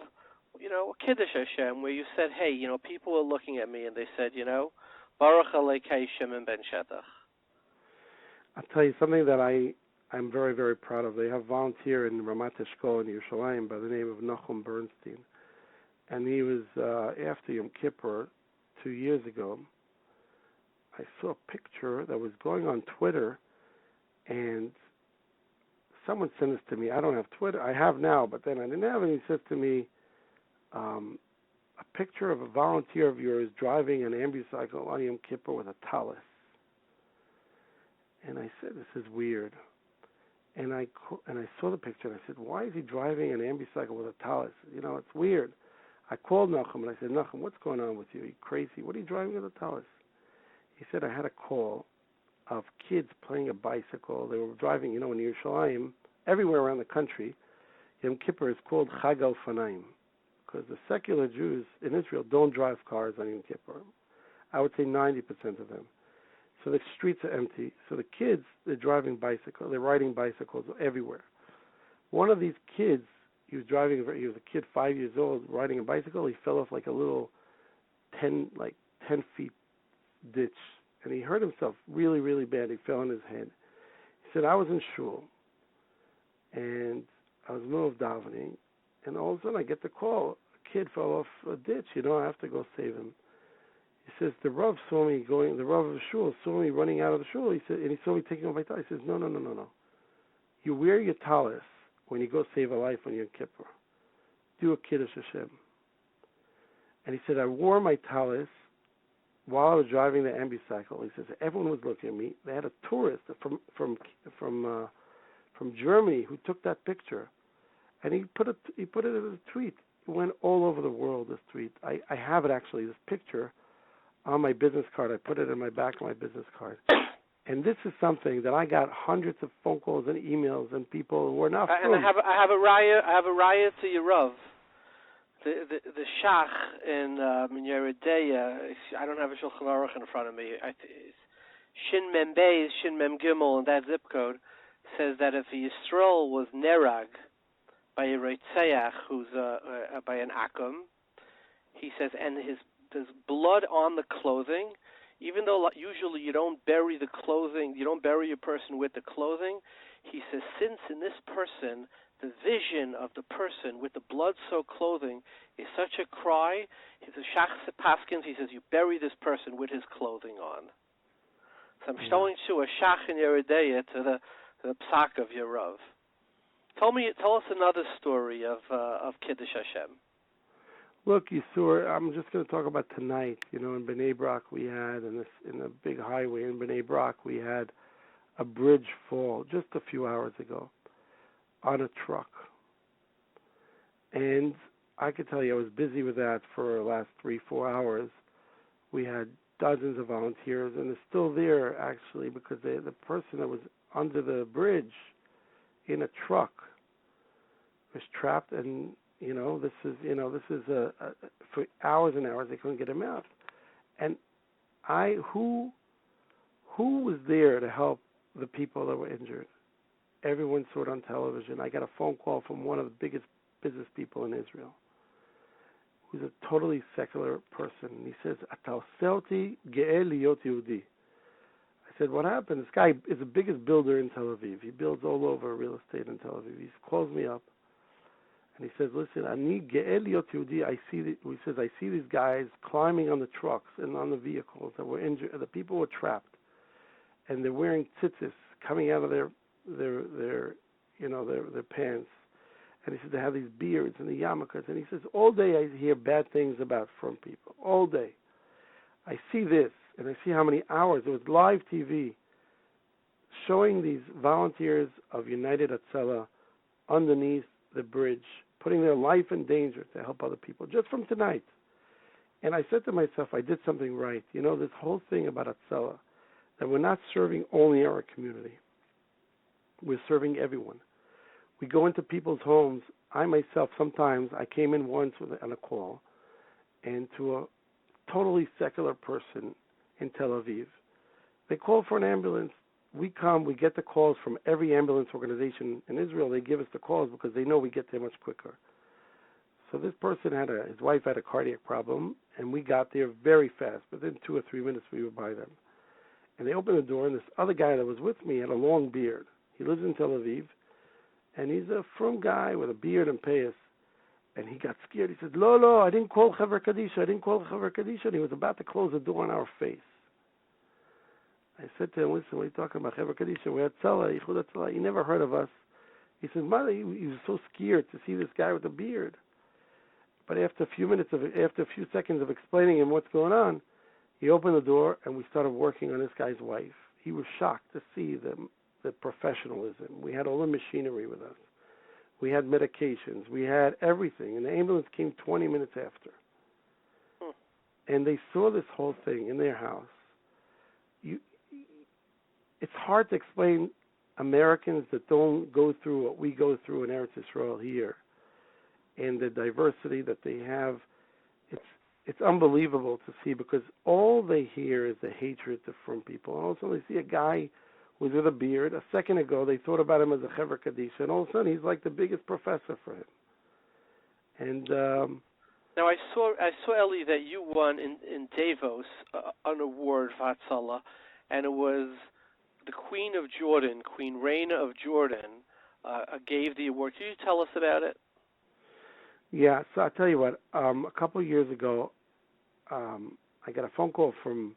Kiddush Hashem, where you said, hey, people were looking at me and they said, Baruch Alekai Shimon ben Shetach. I'll tell you something that I'm very, very proud of. They have a volunteer in Ramat Eshkol in Yerushalayim by the name of Nachum Bernstein. And he was, after Yom Kippur, 2 years ago, I saw a picture that was going on Twitter, and someone sent this to me. I don't have Twitter. I have now, but then I didn't have it. He said to me, a picture of a volunteer of yours driving an ambucycle on Yom Kippur with a talis. And I said, this is weird. And I saw the picture, and I said, why is he driving an ambucycle with a talis? It's weird. I called Nachum, and I said, Nachum, what's going on with you? Are you crazy? What are you driving with a talis? He said, I had a call of kids playing a bicycle. They were driving, in Yerushalayim, everywhere around the country. Yom Kippur is called Chag al-Fanaim, because the secular Jews in Israel don't drive cars on Yom Kippur. I would say 90% of them. So the streets are empty. So the kids, they're driving bicycles. They're riding bicycles everywhere. One of these kids, he was a kid 5 years old, riding a bicycle. He fell off like a little 10 feet ditch, and he hurt himself really, really bad. He fell on his head. He said, I was in shul, and I was in the middle of davening, and all of a sudden I get the call. A kid fell off a ditch. I have to go save him. He says, the Rav saw me going, the Rav of the shul saw me running out of the shul. He said, and he saw me taking off my talis. He says, no. You wear your talis when you go save a life on Yom Kippur. Do a Kiddush Hashem. And he said, I wore my talis while I was driving the ambicycle. He says, everyone was looking at me. They had a tourist from Germany who took that picture, and he put it as a tweet. It went all over the world, this tweet. I have it actually, this picture, on my business card. I put it in my back of my business card. And this is something that I got hundreds of phone calls and emails and people who were not from. And I have a raya to Yerav. The Shach in Yeredeya, I don't have a Shulchan Aruch in front of me. Shin Mem Beis, Shin Mem Gimel, and that zip code says that if a Yisrael was nerag by a Reitzeach, who's by an Akum, he says, and there's blood on the clothing, even though usually you don't bury the clothing, you don't bury a person with the clothing, he says, since in this person, the vision of the person with the blood-soaked clothing is such a cry, the Shach Paskins, he says, you bury this person with his clothing on. So I'm showing to a Shach in Yeredeya to the Psak of Yerav. Tell us another story of Kiddush Hashem. Look, Yisur, I'm just going to talk about tonight. In Bnei Brak we had, in the big highway in Bnei Brak, we had a bridge fall just a few hours ago on a truck. And I could tell you I was busy with that for the last 3-4 hours. We had dozens of volunteers, and they're still there, actually, because the person that was under the bridge in a truck was trapped, and this is for hours and hours they couldn't get him out. And who was there to help the people that were injured? Everyone saw it on television. I got a phone call from one of the biggest business people in Israel, who's a totally secular person. And he says, "Atal selti ge'eh liot Yehudi." I said, "What happened?" This guy is the biggest builder in Tel Aviv. He builds all over real estate in Tel Aviv. He calls me up, and he says, "Listen, ani ge'eh liot Yehudi." He says, "I see these guys climbing on the trucks and on the vehicles that were injured. The people were trapped, and they're wearing tzitzis coming out of their pants." And he says they have these beards and the yarmulkes. And he says, all day I hear bad things from people. All day. I see this, and I see how many hours. It was live TV showing these volunteers of United Hatzalah underneath the bridge, putting their life in danger to help other people, just from tonight. And I said to myself, I did something right. This whole thing about Hatzalah, that we're not serving only our community. We're serving everyone. We go into people's homes. I myself, sometimes, I came in once on a call, and to a totally secular person in Tel Aviv, they call for an ambulance. We come, we get the calls from every ambulance organization in Israel. They give us the calls because they know we get there much quicker. So this person his wife had a cardiac problem, and we got there very fast. Within 2 or 3 minutes, we were by them. And they opened the door, and this other guy that was with me had a long beard. He lives in Tel Aviv, and he's a frum guy with a beard and payas. And he got scared. He said, "Lo, I didn't call Chaver Kadisha. And he was about to close the door on our face. I said to him, "Listen, what are you talking about? Chaver Kadisha, we're Hatzalah, IIwith Hatzalah. He never heard of us." He said, "Mother, he was so scared to see this guy with a beard." But after a few seconds of explaining him what's going on, he opened the door, and we started working on this guy's wife. He was shocked to see the professionalism. We had all the machinery with us. We had medications. We had everything. And the ambulance came 20 minutes after. And they saw this whole thing in their house. it's hard to explain Americans that don't go through what we go through in Eretz Yisrael here, and the diversity that they have. It's unbelievable to see, because all they hear is the hatred from people. And also they see a guy who's with a beard. A second ago they thought about him as a Chevra Kadisha, and all of a sudden he's like the biggest professor for him. And now I saw Eli, that you won in Davos an award for Hatzalah, and it was the Queen of Jordan, Queen Reina of Jordan, gave the award. Can you tell us about it? Yeah, so I'll tell you what, a couple of years ago, I got a phone call from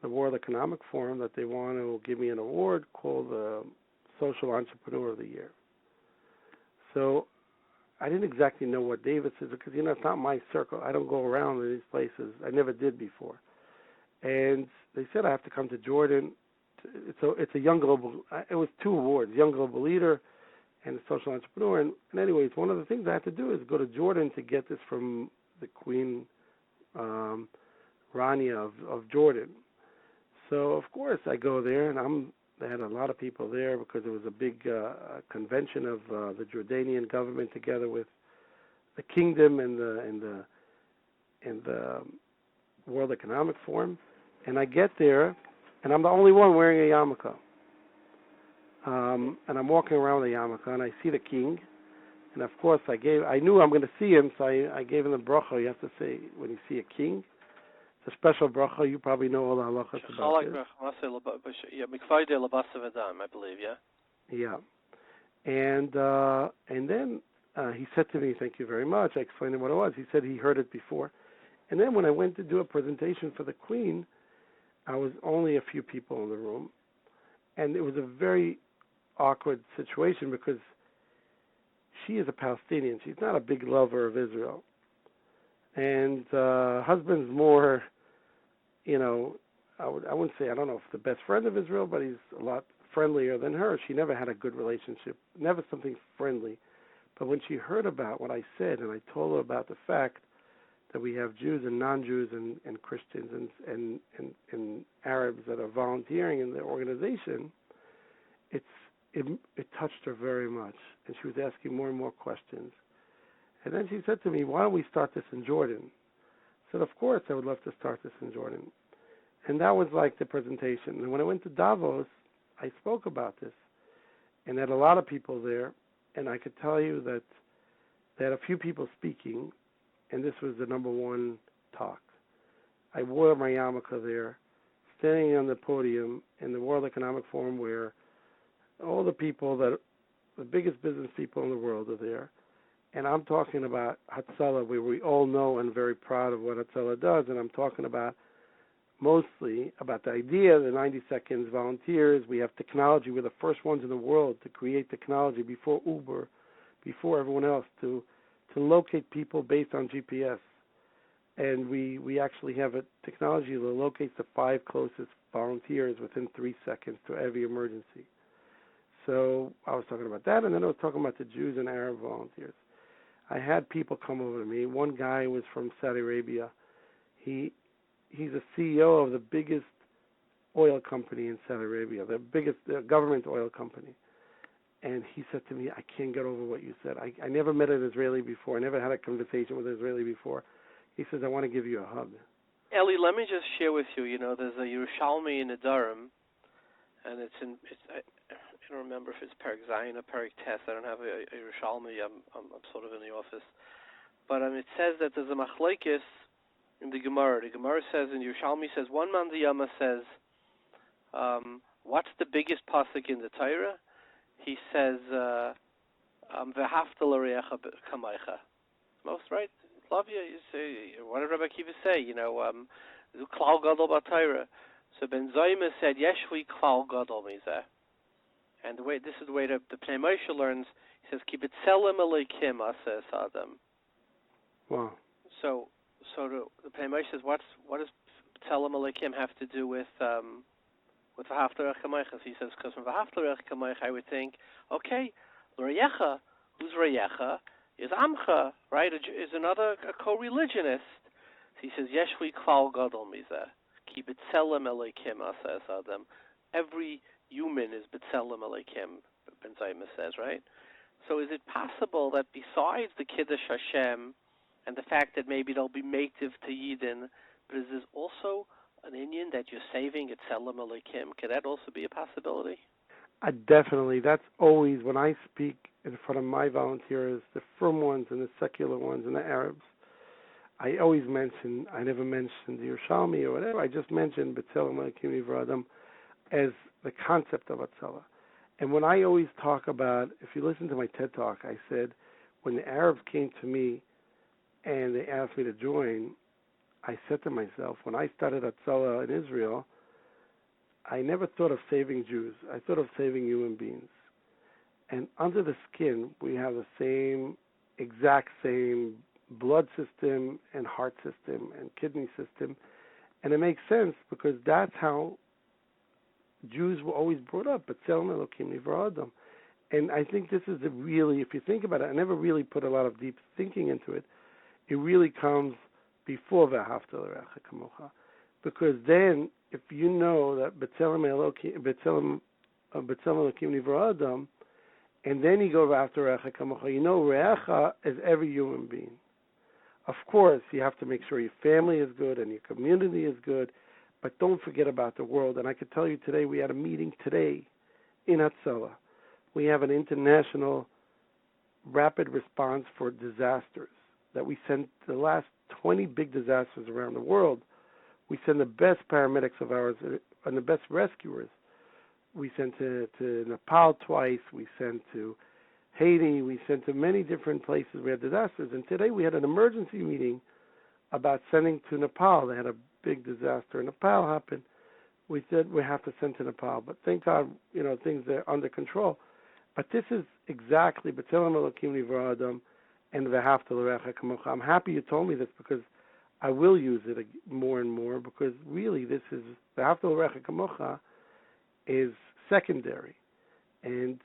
the World Economic Forum that they want to give me an award called the Social Entrepreneur of the Year. So I didn't exactly know what Davis is, because, it's not my circle. I don't go around in these places. I never did before. And they said I have to come to Jordan. It's a young global, it was 2 awards, Young Global Leader and a Social Entrepreneur. And anyways, one of the things I had to do is go to Jordan to get this from the Queen Rania of Jordan. So, of course, I go there, and they had a lot of people there because it was a big convention of the Jordanian government together with the kingdom and the World Economic Forum. And I get there, and I'm the only one wearing a yarmulke. And I'm walking around with a yarmulke, and I see the king. And of course, I knew I'm going to see him, so I gave him the bracha. You have to say when you see a king. It's a special bracha. You probably know all the halachas about it. I believe, yeah. Yeah. And then he said to me, "Thank you very much." I explained to him what it was. He said he heard it before. And then when I went to do a presentation for the Queen, I was only a few people in the room. And it was a very awkward situation because she is a Palestinian. She's not a big lover of Israel. And husband's more, I wouldn't say, I don't know if the best friend of Israel, but he's a lot friendlier than her. She never had a good relationship, never something friendly. But when she heard about what I said, and I told her about the fact that we have Jews and non-Jews and Christians and Arabs that are volunteering in the organization, it touched her very much, and she was asking more and more questions. And then she said to me, "Why don't we start this in Jordan?" I said, "Of course, I would love to start this in Jordan." And that was like the presentation. And when I went to Davos, I spoke about this, and there had a lot of people there, and I could tell you that they had a few people speaking, and this was the number one talk. I wore my yarmulke there, standing on the podium in the World Economic Forum, where all the people the biggest business people in the world are there. And I'm talking about Hatzalah, where we all know and very proud of what Hatzalah does. And I'm talking about mostly about the idea, the 90 seconds volunteers. We have technology. We're the first ones in the world to create technology before Uber, before everyone else, to locate people based on GPS. And we actually have a technology that locates the 5 closest volunteers within 3 seconds to every emergency. So I was talking about that, and then I was talking about the Jews and Arab volunteers. I had people come over to me. One guy was from Saudi Arabia. He's a CEO of the biggest oil company in Saudi Arabia, the biggest government oil company. And he said to me, "I can't get over what you said. I never met an Israeli before. I never had a conversation with an Israeli before." He says, "I want to give you a hug." Eli, let me just share with you. There's a Yerushalayim in Aharon, and I don't remember if it's Perek Zayin or Perek Tes. I don't have a Yerushalayim. I'm sort of in the office. But it says that there's a machlokes in the Gemara. The Gemara says, in Yerushalayim, says, one man Ziyama says, what's the biggest pasuk in the Torah? He says, V'hafta l'reacha kamaycha. Most right. Love you. You say, what did Rabbi Akiva say? Klal gadol b'Torah. So Ben Zayma said, Yeshvi klal gadol mizeh. And this is the way the Pnei Moshe learns. He says, "Ki b'tzelem elokim aseh Adam." Wow. So the Pnei Moshe says, what does b'tzelem elokim have to do with v'hafta l'reacha kamaycha? He says, because from v'hafta l'reacha kamaycha, I would think, okay, l'reyecha, who's reyecha, is amcha, right? Is another co-religionist. So he says, "Yeshvi klal gadol mizeh, ki b'tzelem elokim aseh Adam." Every human is B'Tselem Elokim, Ben Zayma says, right? So is it possible that besides the Kiddush Hashem and the fact that maybe they'll be mative to Yidden, but is this also an Indian that you're saving at Tselem Elokim? Could that also be a possibility? Definitely. That's always, when I speak in front of my volunteers, the firm ones and the secular ones and the Arabs, I always mention, I never mentioned the Yerushalayim or whatever, I just mentioned B'Tselem Elokim Nivra Adam as the concept of Hatzalah. And when I always talk about, if you listen to my TED Talk, I said, when the Arabs came to me and they asked me to join, I said to myself, when I started Hatzalah in Israel, I never thought of saving Jews. I thought of saving human beings. And under the skin, we have the exact same blood system and heart system and kidney system. And it makes sense because that's how Jews were always brought up. B'Tselem Elokim Nivra Adam. And I think this is really, if you think about it, I never really put a lot of deep thinking into it. It really comes before V'ahavta l'reacha kamocha. Because then, if you know that B'Tselem Elokim Nivra Adam, and then you go V'ahavta l'reacha kamocha, you know reacha is every human being. Of course, you have to make sure your family is good and your community is good, but don't forget about the world. And I can tell you today, we had a meeting today in Hatzalah. We have an international rapid response for disasters that we sent the last 20 big disasters around the world. We send the best paramedics of ours and the best rescuers. We sent to Nepal twice. We sent to Haiti. We sent to many different places we had disasters. And today we had an emergency meeting about sending to Nepal. They had a big disaster in Nepal happen. We said we have to send to Nepal. But thank God, things are under control. But this is exactly B'Tselem Elokim Nivra Adam and V'ahavta l'reacha kamocha. I'm happy you told me this because I will use it more and more because really this is, V'ahavta l'reacha kamocha is secondary. And,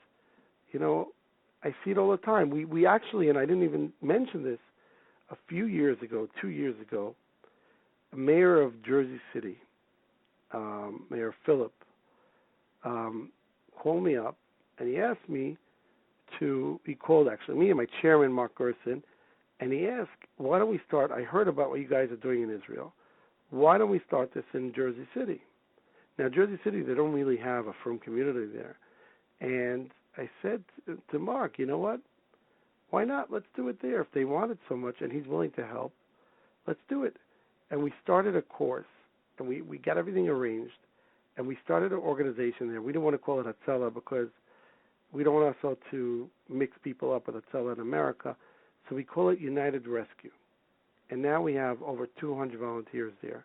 I see it all the time. We actually, and I didn't even mention this, a few years ago, 2 years ago, a mayor of Jersey City, Mayor Phillip, called me up and he asked me he called actually me and my chairman, Mark Gerson, and he asked, why don't we start, I heard about what you guys are doing in Israel, why don't we start this in Jersey City? Now, Jersey City, they don't really have a firm community there. And I said to Mark, you know what? Why not? Let's do it there. If they want it so much and he's willing to help, let's do it. And we started a course, and we got everything arranged, and we started an organization there. We didn't want to call it Hatzalah because we don't want ourselves to mix people up with Hatzalah in America, so we call it United Rescue. And now we have over 200 volunteers there,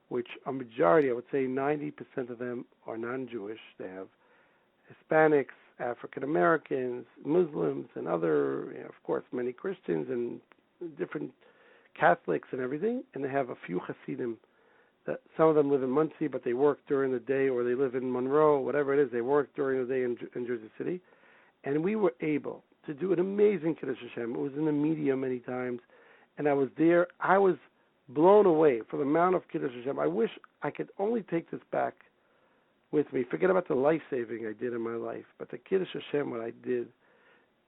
which a majority, I would say 90% of them are non-Jewish. They have Hispanics, African Americans, Muslims, and other, of course, many Christians and different Catholics and everything. And they have a few Hasidim. That some of them live in Muncie, but they work during the day, or they live in Monroe, whatever it is. They work during the day in Jersey City. And we were able to do an amazing Kiddush Hashem. It was in the media many times. And I was there. I was blown away for the amount of Kiddush Hashem. I wish I could only take this back with me. Forget about the life-saving I did in my life, but the Kiddush Hashem, what I did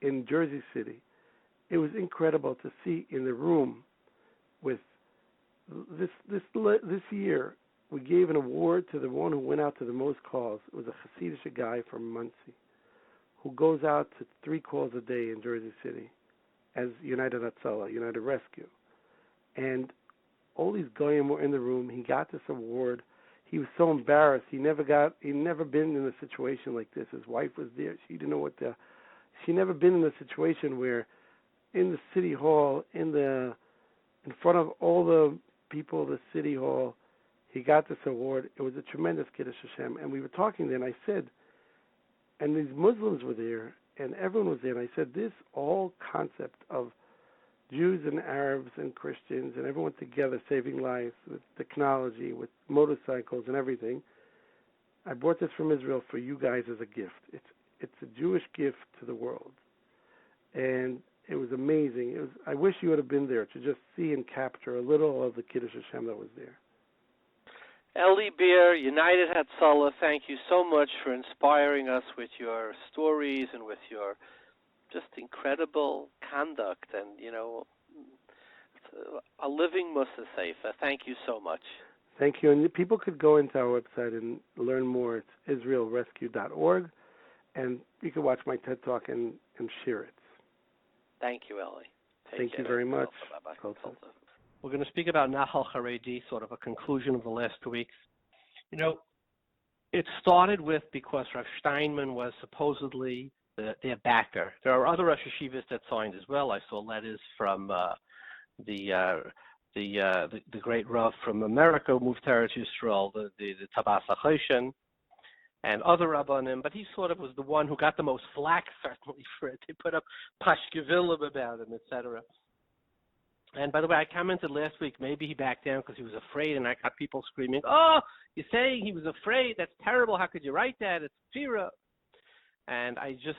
in Jersey City, it was incredible to see in the room with this year. We gave an award to the one who went out to the most calls. It was a Hasidic guy from Muncie who goes out to 3 calls a day in Jersey City as United Hatzalah, United Rescue. And all these goyim were in the room. He got this award. He was so embarrassed. He'd never been in a situation like this. His wife was there. She didn't know she never been in a situation where in the city hall, in front of all the people of the city hall, he got this award. It was a tremendous Kiddush Hashem. And we were talking there, and I said, and these Muslims were there, and everyone was there, and I said, this whole concept of Jews and Arabs and Christians and everyone together saving lives with technology, with motorcycles and everything. I brought this from Israel for you guys as a gift. It's a Jewish gift to the world. And it was amazing. I wish you would have been there to just see and capture a little of the Kiddush Hashem that was there. Eli Beer, United Hatzalah, thank you so much for inspiring us with your stories and with your just incredible conduct and, a living Musa Sefer. Thank you so much. Thank you. And people could go into our website and learn more. It's israelrescue.org. And you can watch my TED Talk and share it. Thank you, Eli. Thank you very much. Bye-bye. We're going to speak about Nahal Haredi, sort of a conclusion of the last 2 weeks. It started with because Rav Shteinman was supposedly their backer. There are other Rosh Yeshivas that signed as well. I saw letters from the great Rav from America who moved to Eretz Yisrael, the Tabas HaChoshen, and other Rabbanim, but he sort of was the one who got the most flack, certainly, for it. They put up pashkevilim about him, etc. And by the way, I commented last week, maybe he backed down because he was afraid, and I got people screaming, "Oh, you're saying he was afraid? That's terrible. How could you write that? It's Tefira." And I just,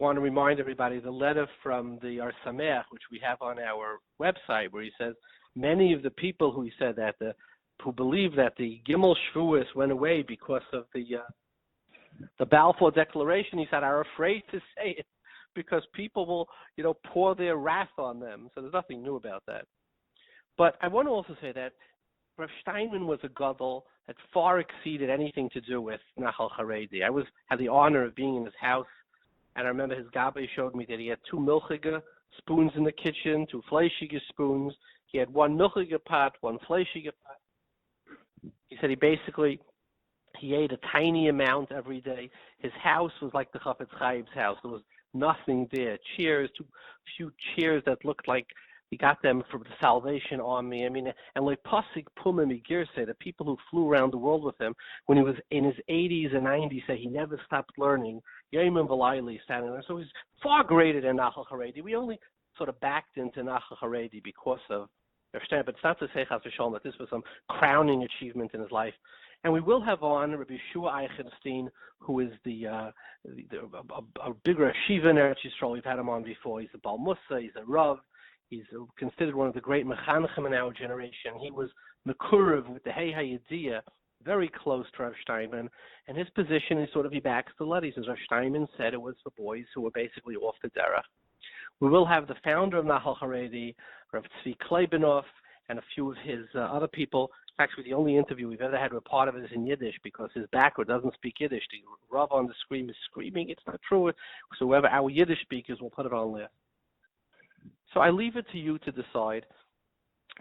want to remind everybody the letter from the Ar Sameach, which we have on our website, where he says many of the people who he said that, who believe that the Gimel Shavuos went away because of the Balfour Declaration, he said, are afraid to say it, because people will, pour their wrath on them. So there's nothing new about that. But I want to also say that Rav Shteinman was a gadol that far exceeded anything to do with Nahal Haredi. I had the honor of being in his house, and I remember his Gabbai showed me that he had 2 milchige spoons in the kitchen, 2 fleischige spoons. He had 1 milchige pot, 1 fleischige pot. He said he ate a tiny amount every day. His house was like the Chafetz Chaim's house. There was nothing there. Chairs, too few chairs that looked like he got them from the Salvation Army. And like Pasik Puma Migirse, the people who flew around the world with him when he was in his 80s and 90s, say he never stopped learning. Yom and V'layli standing there. So he's far greater than Nahal Haredi. We only sort of backed into Nahal Haredi because of but it's not to say, Chas v'shalom, that this was some crowning achievement in his life. And we will have on Rabbi Yehoshua Eicheinstein, who is a bigger Yeshiva in Eretz Yisrael. We've had him on before. He's a Bal Musa, he's a Rav. He's considered one of the great mechanchim in our generation. He was Mekurev with the Hey Hayediyah, very close to Rav Shteinman. And his position is he backs the letter. He says Rav Shteinman said it was for boys who were basically off the derech. We will have the founder of Nahal Haredi, Rav Tzvi Klebenow, and a few of his other people. Actually, the only interview we've ever had where part of it is in Yiddish because his backer doesn't speak Yiddish. The Rav on the screen is screaming, it's not true. So whoever our Yiddish speakers will put it on there. So I leave it to you to decide.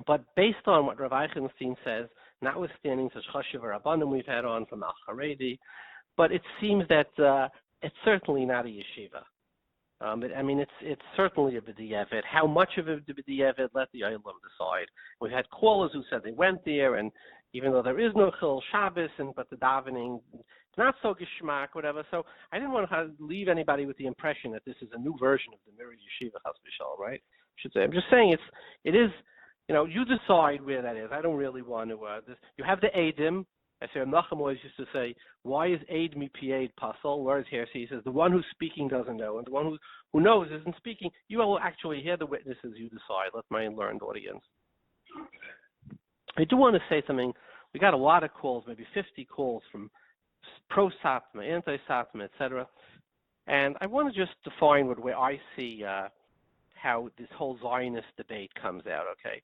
But based on what Rav Eicheinstein says, notwithstanding such chashuv rabbanim we've had on from Nahal Haredi, but it seems that it's certainly not a yeshiva. It's certainly a b'di'evet. How much of a b'di'evet, let the Eilam decide. We've had callers who said they went there, and even though there is no Chil Shabbos, but the davening, it's not so geschmack, whatever. So I didn't want to leave anybody with the impression that this is a new version of the Mirayi Yeshiva Chas v'Shalom, right? I should say. I'm just saying it is. You decide where that is. I don't really want to. You have the Eidim. I say, Nachum always used to say, why is Eid mi Pied Pasal? Whereas here he says, the one who's speaking doesn't know, and the one who knows isn't speaking. You will actually hear the witnesses, you decide. Let my learned audience. I do want to say something. We got a lot of calls, maybe 50 calls from pro-Satma, anti-Satma, etc. And I want to just define where I see how this whole Zionist debate comes out, okay?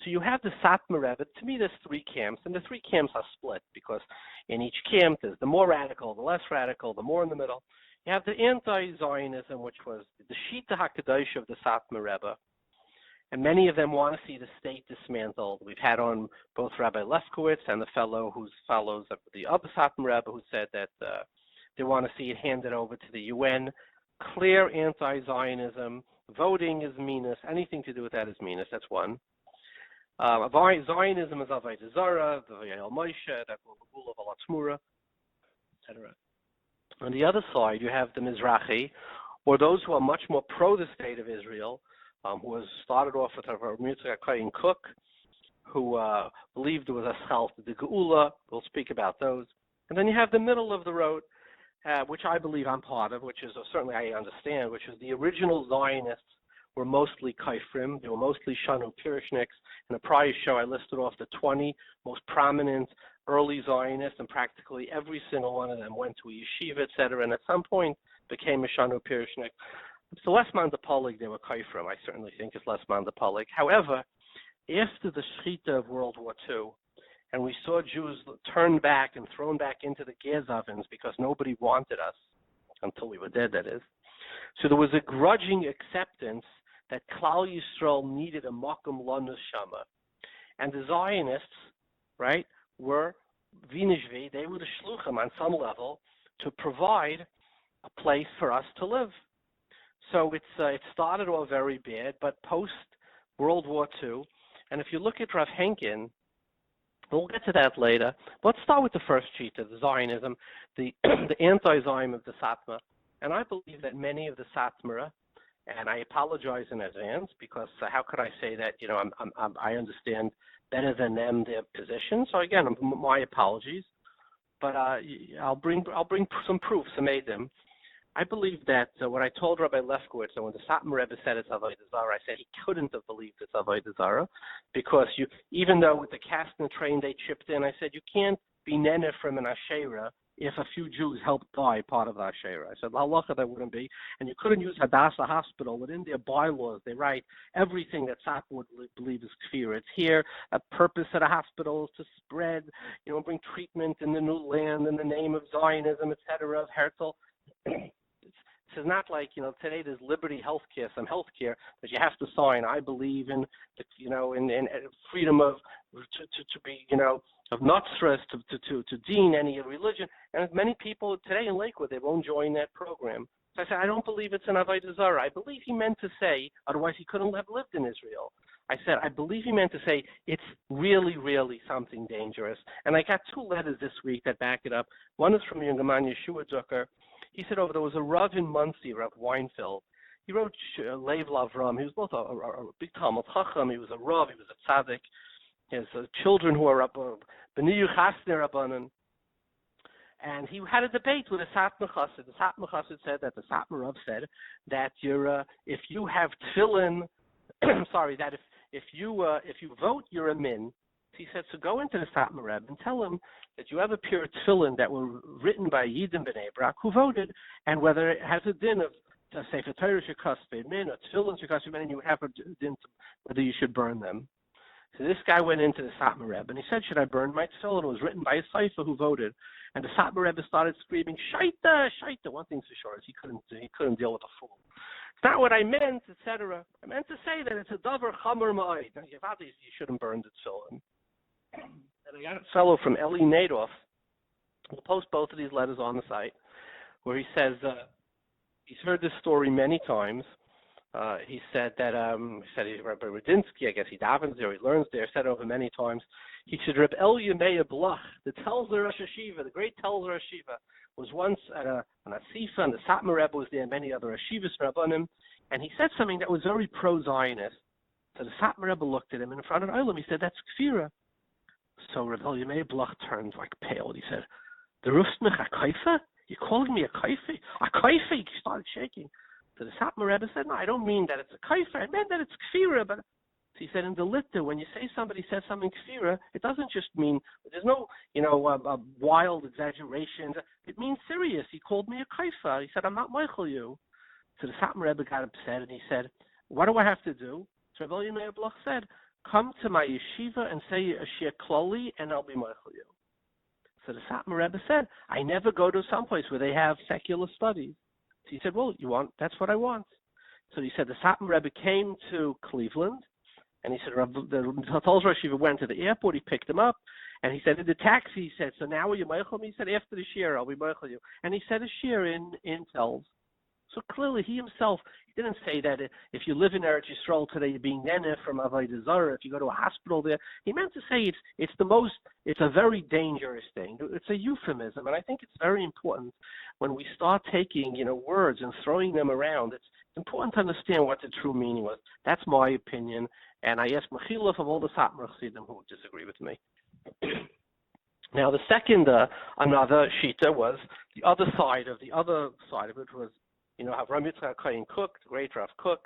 So you have the Satmar Rebbe. To me, there's 3 camps, and the 3 camps are split because in each camp there's the more radical, the less radical, the more in the middle. You have the anti-Zionism, which was the Shita HaKadosh of the Satmar Rebbe, and many of them want to see the state dismantled. We've had on both Rabbi Lefkowitz and the fellow who follows the other Satmar Rebbe who said that they want to see it handed over to the UN. Clear anti-Zionism. Voting is meanness. Anything to do with that is meanness. That's one. Zionism is Avodah Zarah, the Vayel Moshe, that Gula Valatzmura, etc. On the other side, you have the Mizrahi, or those who are much more pro the state of Israel, who was started off with our Mitzvah Kohen Cook, who believed there was a Schal to the Geula. We'll speak about those. And then you have the middle of the road, which I believe I'm part of, which is certainly I understand, which is the original Zionists were mostly Kaifrim. They were mostly Shanu Pirishniks. In a prior show, I listed off the 20 most prominent early Zionists, and practically every single one of them went to a yeshiva, etc., and at some point became a Shanu Pirishnik. So less mandapolig, they were kaifrim. I certainly think it's less mandapolig. However, after the Shechita of World War II, and we saw Jews turned back and thrown back into the gas ovens because nobody wanted us, until we were dead, that is. So there was a grudging acceptance that Klal Yisrael needed a makom lanus shama. And the Zionists, right, were vinishvi, they were the shluchim on some level to provide a place for us to live. So it started all very bad, but post World War II, and if you look at Rav Henkin, we'll get to that later. Let's start with the first shita, the Zionism, the anti-Zion of the Satmar. And I believe that many of the Satmara, and I apologize in advance because how could I say that? You know, I understand better than them their position. So again, my apologies, but I'll bring some proofs I made them. I believe that when I told Rabbi Lefkowitz, and when the Satmar Rebbe said it's Avodah Zarah, I said he couldn't have believed it's Avodah Zarah, because even though with the cast and train they chipped in, I said you can't be nene from an Asherah if a few Jews helped buy part of the Asherah. I said Halacha that wouldn't be, and you couldn't use Hadassah Hospital. Within their bylaws, they write everything that Satmar would believe is kfir. It's here. A purpose of the hospital is to spread, bring treatment in the new land in the name of Zionism, etc. Of Herzl. This is not like, today there's Liberty Healthcare, some healthcare that you have to sign. I believe in, in freedom of, to be, of Nutzras, to dean any religion. And many people today in Lakewood, they won't join that program. So I said, I don't believe it's an Avodah Zarah. I believe he meant to say, otherwise he couldn't have lived in Israel. I said, I believe he meant to say it's really, really something dangerous. And I got 2 letters this week that back it up. One is from Yungaman Yeshua Zucker. He said, there was a Rav in Muncie, Rav Weinfeld. He wrote Lev Lavram. He was both a big Talmid Chacham. He was a Rav. He was a tzaddik. He has children who are B'niyu Chasner Rabbanan. And he had a debate with a Satmar Chassid. The Satmar Chassid said that the Satmar Rav said that if you have tefillin, that if you vote, you're a min. He said, so go into the Satmar Rebbe and tell him that you have a pure tefillin that were written by Yidden B'nai Brak who voted, and whether it has a din of Sefer Torah Shekaspe Min or tefillin Shekaspe Min, and you have a din whether you should burn them. So this guy went into the Satmar Rebbe and he said, should I burn my tefillin? It was written by a Seifa who voted. And the Satmar Rebbe started screaming, Shaita, Shaita. One thing's for sure is he couldn't deal with a fool. It's not what I meant, etc. I meant to say that it's a davar chamor ma'id. You shouldn't burn the tefillin. And I got a fellow from Eli Nadoff. We'll post both of these letters on the site, where he says he's heard this story many times. He said that Rabbi Radinsky, I guess he davens there, he learns there, said over many times. He said Reb Elia Meir Blach, the Telzer Rosh Yeshiva, the great Telzer Rosh Yeshiva, was once at an Asifa, and the Satmar Rebbe was there, and many other Yeshivas Rabbanim, and he said something that was very pro-Zionist. So the Satmar Rebbe looked at him in front of Olam. He said, that's kfira. So Reb Elia Meir Blach turned like pale. He said, "The rust mich a kaifa? You're calling me a kaifa? A kaifa?" He started shaking. So the Satmar Rebbe said, "No, I don't mean that it's a kaifa. I meant that it's kfira." But he said, in the litter, when you say somebody said something kfira, it doesn't just mean, there's no, wild exaggeration. It means serious. He called me a kaifa. He said, I'm not Michael you. So the Satmar Rebbe got upset and he said, what do I have to do? So Reb Elia Meir Blach said, come to my yeshiva and say a shir kloli, and I'll be Michael you. So the Satmar Rebbe said, I never go to someplace where they have secular studies. So he said, well, that's what I want. So he said the Satmar Rebbe came to Cleveland, and he said the Hatzalah Rosh Yeshiva went to the airport. He picked him up, and he said in the taxi, he said, so now are you Michael me? He said, after the shir, I'll be Michael you. And he said a shir in Telz. So clearly he himself, he didn't say that if you live in Eretz Yisrael today, you're being nene from Avodah Zarah. If you go to a hospital there, he meant to say it's a very dangerous thing. It's a euphemism, and I think it's very important when we start taking, words and throwing them around. It's important to understand what the true meaning was. That's my opinion, and I ask Mechila from all the Satmar Chassidim who disagree with me. Now, the second, another shita was the other side of it was, Avram Yitzchak Chaim Cook, the great Rav Cook,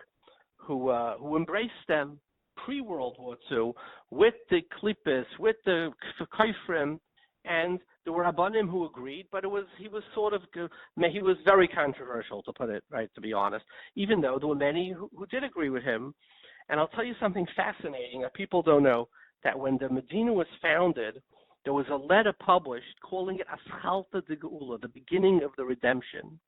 who embraced them pre-World War II with the klippos, with the kaifrim, And there were Rabbanim who agreed, but he was very controversial, to put it right, to be honest, even though there were many who did agree with him. And I'll tell you something fascinating that people don't know, that when the Medina was founded, there was a letter published calling it Aschalta de Geula, the beginning of the redemption.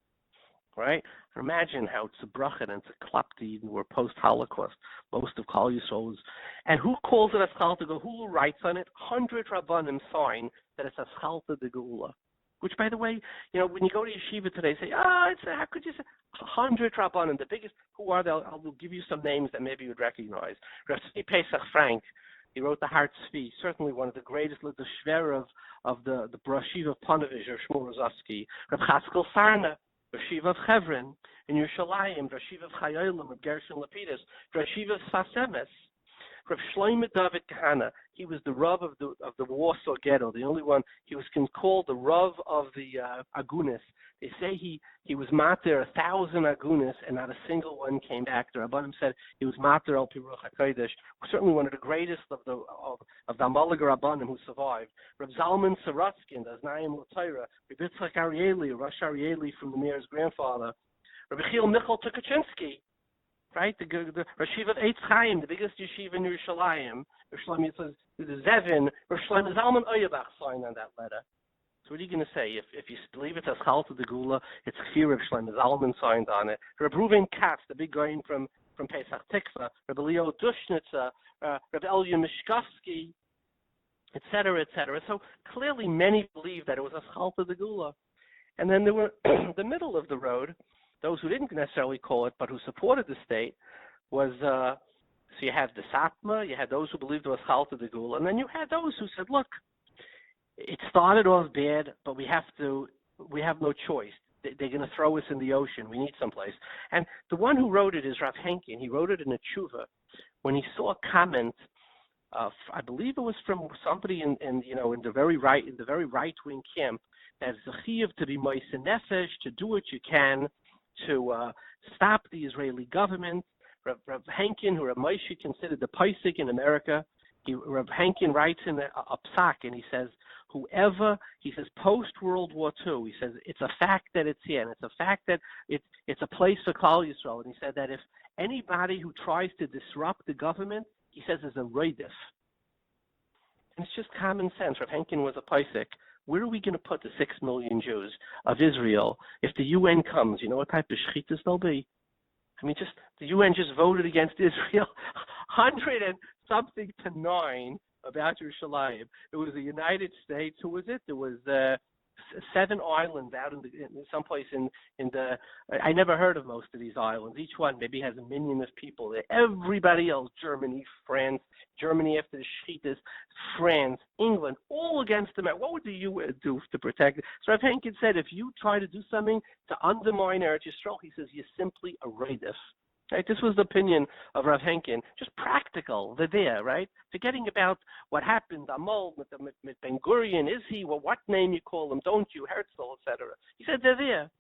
Right? Imagine how it's a bracha and it's a klapti, and we're post-Holocaust, most of Klal Yisrael. And who calls it Aschalta de Geula? Who writes on it? 100 Rabbanim sign that it's Aschalta de Geula. Which, by the way, when you go to Yeshiva today, say, how could you say 100 Rabbanim? The biggest, who are they? I'll give you some names that maybe you would recognize. Tzvi Pesach Frank, he wrote the Tzvi, certainly one of the greatest, the Shver of the Yeshiva of Ponevezh, Shmuel Rozovsky. Reb Chaskel Sarna, Yeshiva of Hebron, in Yerushalayim, Yeshiva of Chayolim, of Gershon Lapidus, Yeshiva of Sasemes, Rav Shlomo David Kahana. He was the Rav of the Warsaw Ghetto, the only one. He was called the Rav of the Agunis. They say he was mater 1,000 Agunis, and not a single one came back. The Rabbanim said he was mater al Piruch HaKodesh, certainly one of the greatest of the Amalig Rabbanim who survived. Rav Zalman Saratskin, the Znayim L'Torah, Rav Yitzchak Arieli, Rosh Arieli from the mayor's grandfather, Rabbi Chil Michal Tukachinsky, right? The Yeshiva of Eitz Chaim, the biggest yeshiva in Yerushalayim. Yerushalayim says the Zevin, Yerushalayim Zalman Oyabach signed on that letter. So what are you going to say? If you believe it's Aschalta de Geula, it's Kfir Reb Shlomo Zalman signed on it. Reb Reuven Katz, the big guy from Pesach Tikva, Reb Leo Dushnitzer, Reb Elya Mishkovsky, etc., etc. So clearly many believe that it was Aschalta de Geula. And then there were the middle of the road, those who didn't necessarily call it, but who supported the state, was, so you had the Satma, you had those who believed it was Aschalta de Geula, and then you had those who said, look, it started off bad, but we have no choice. They're going to throw us in the ocean. We need someplace. And the one who wrote it is Rav Henkin. He wrote it in a tshuva when he saw a comment. I believe it was from somebody in the very right-wing camp, that it's a chiyuv to be moise nefesh, to do what you can to stop the Israeli government. Rav Henkin, who Rav Moshe considered the Paisik in America, Rav Henkin writes in a psak, and he says, post-World War II, he says, it's a fact that it's here, and it's a fact that it's a place for Klal Yisrael. And he said that if anybody who tries to disrupt the government, he says, is a roidif. And it's just common sense. Rav Henkin was a Paisik. Where are we going to put the 6 million Jews of Israel if the UN comes? You know what type of shchitas they'll be? I mean, just the UN just voted against Israel 100 and something to 9 about Yerushalayim. It was the United States. Who was it? There was 7 islands out in someplace in the. I never heard of most of these islands. Each one maybe has 1 million of people. Everybody else, Germany, France, Germany after the Shiitas, France, England, all against them. What would the UN do to protect it? So Rav Henkin said, if you try to do something to undermine Eretz Yisrael, he says, you're simply a roidif. Right? This was the opinion of Rav Henkin, just practical. They're there, right? Forgetting about what happened, Amol, with Ben Gurion, is he, well, what name you call him, don't you, Herzl, etc. He said they're there.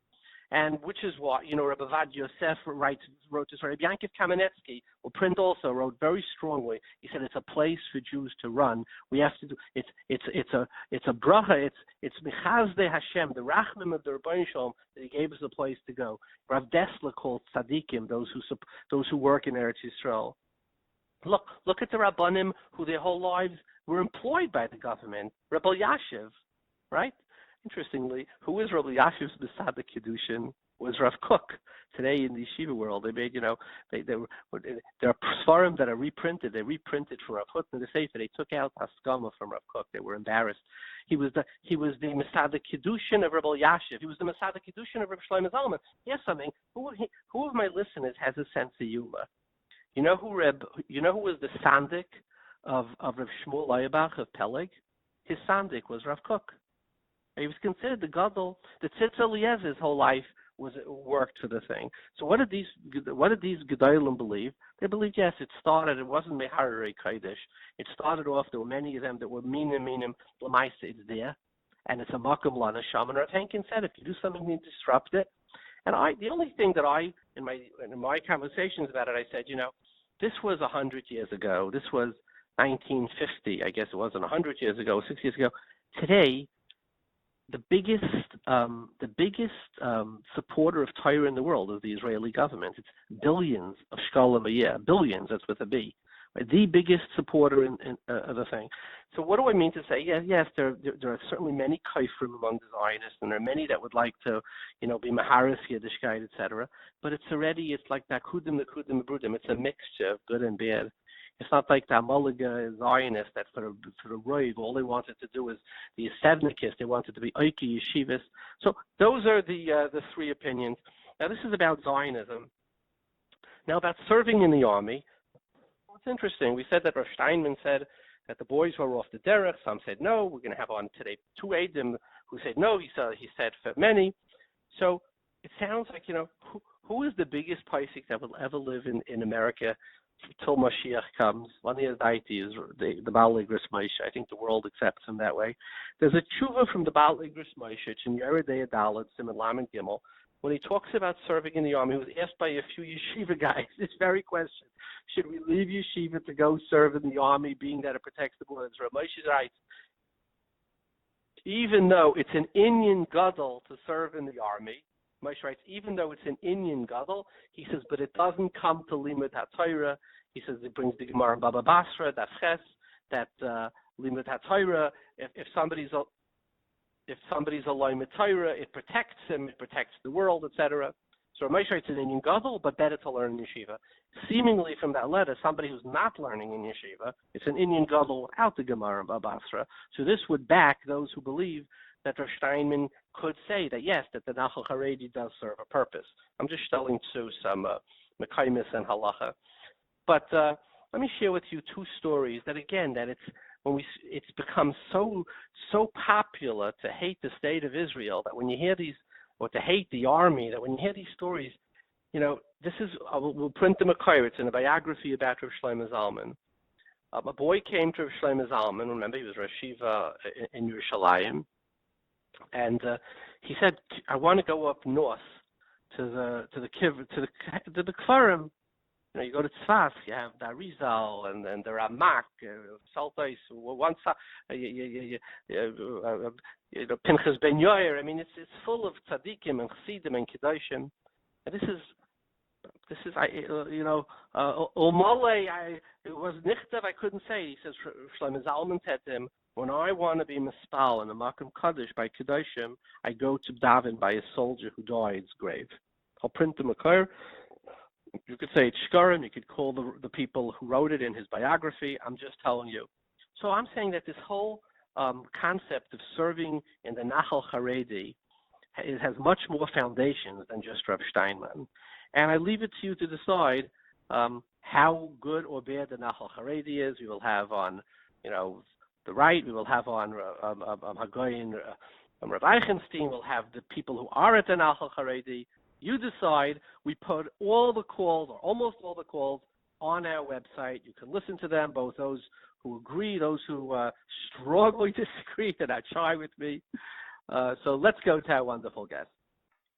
And which is what, Rabbi Vad Yosef wrote this, Rabbi Yankiv Kamenetsky, Print also wrote very strongly. He said it's a place for Jews to run. We have to do, it's a bracha, it's Mechazde Hashem, the Rachmim of the Rebbeinu Shalom, that he gave us a place to go. Rav Dessler called Tzadikim, those who work in Eretz Yisrael. Look at the Rabbanim who their whole lives were employed by the government. Rabbi Yashiv, right? Interestingly, who is Rabbi Yashiv's Masada Kiddushin was Rav Kook. Today in the Yeshiva world, they made, there are Sfarim that are reprinted. They reprinted for Rav Kook in the Sefer. They took out Haskama from Rav Kook. They were embarrassed. He was the Masada Kiddushin of Rabbi Yashiv. He was the Masada Kiddushin of Rabbi Shlomo Zalman. Here's something. Who of my listeners has a sense of humor? You know who was the Sandik of Rav Shmuel Leibach of Peleg? His Sandik was Rav Kook. He was considered the Gadol. The Tzitz Eliezer's whole life worked for the thing. So what did these Gedolim believe? They believed, yes, it wasn't Mehari Kiddush. It started off, there were many of them that were minim, Lamaisa, it's there. And it's a Makam Lana Shaman. Rav Henkin said, if you do something to disrupt it. And the only thing that in my conversations about it, I said, this was 100 years ago. This was 1950, I guess it wasn't 100 years ago, 6 years ago. today, the biggest supporter of Torah in the world is the Israeli government. It's billions of shekalim a year, billions, that's with a B. Right? The biggest supporter of the thing. So what do I mean to say? Yes, there are certainly many kaifrim among the Zionists, and there are many that would like to, be Maharis, Yiddishkeit, etc. But it's like that kudim, brudim. It's a mixture of good and bad. It's not like the Amaliga Zionists that for the Roiv, all they wanted to do is the Yesevnikists. They wanted to be Oiki Yeshivas. So those are the three opinions. Now this is about Zionism. Now about serving in the army. It's interesting. We said that Rav Shteinman said that the boys were off the derech. Some said no. We're going to have on today two Eidim who said no. He said for many. So it sounds like, who is the biggest Paisik that will ever live in America till Mashiach comes? One of the deities, the Baal Igris Moshe. I think the world accepts him that way. There's a tshuva from the Baal Igris Moshe in Yeridei Adalet, Siman Lamed Gimel, when he talks about serving in the army. He was asked by a few yeshiva guys this very question: should we leave yeshiva to go serve in the army, being that it protects the borders? Moshe writes, even though it's an Inyan Gadol to serve in the army, Moshe writes, even though it's an Inyan Gadol, he says, but it doesn't come to Limud HaTorah. He says it brings the Gemara in Baba Basra, that Ches, that Limud HaTorah. If somebody's a Limud Torah, it protects him, it protects the world, etc. So Moshe writes an Inyan Gadol, but better to learn in yeshiva. Seemingly from that letter, somebody who's not learning in yeshiva, it's an Inyan Gadol without the Gemara in Baba Basra. So this would back those who believe that Rav Shteinman could say that, yes, that the Nahal Haredi does serve a purpose. I'm just telling to some Mekaimis and Halacha. But let me share with you two stories that, again, that it's become so popular to hate the state of Israel that when you hear these, or to hate the army, that when you hear these stories, this is, we'll print them a Mekayr. It's in a biography about Rav Shlomo Zalman. A boy came to Rav Shlomo Zalman. Remember, he was Rosh Yeshiva in Yerushalayim. And he said, I want to go up north to the Kfarim. You go to Tzvi, you have the Arizal and the Ramak, Saltais, one side, Pinchas Ben Yair. I mean, it's full of tzaddikim and chassidim and kiddushim. And this is Omole, it was nichtav, I couldn't say. He says, Shlomo Zalman said to him, when I want to be mispal in the Makom Kaddish by Kiddushim, I go to daven by a soldier who died's grave. I'll print the Mekayr. You could say it's shkarim. You could call the people who wrote it in his biography. I'm just telling you. So I'm saying that this whole concept of serving in the Nahal Haredi has much more foundations than just Rav Shteinman. And I leave it to you to decide how good or bad the Nahal Haredi is. We will have on, the right. We will have on Hagoyin, Rabbi Eicheinstein. We'll have the people who are at the Nahal Haredi. You decide. We put all the calls, or almost all the calls, on our website. You can listen to them, both those who agree, those who strongly disagree, and are shy with me. So let's go to our wonderful guest.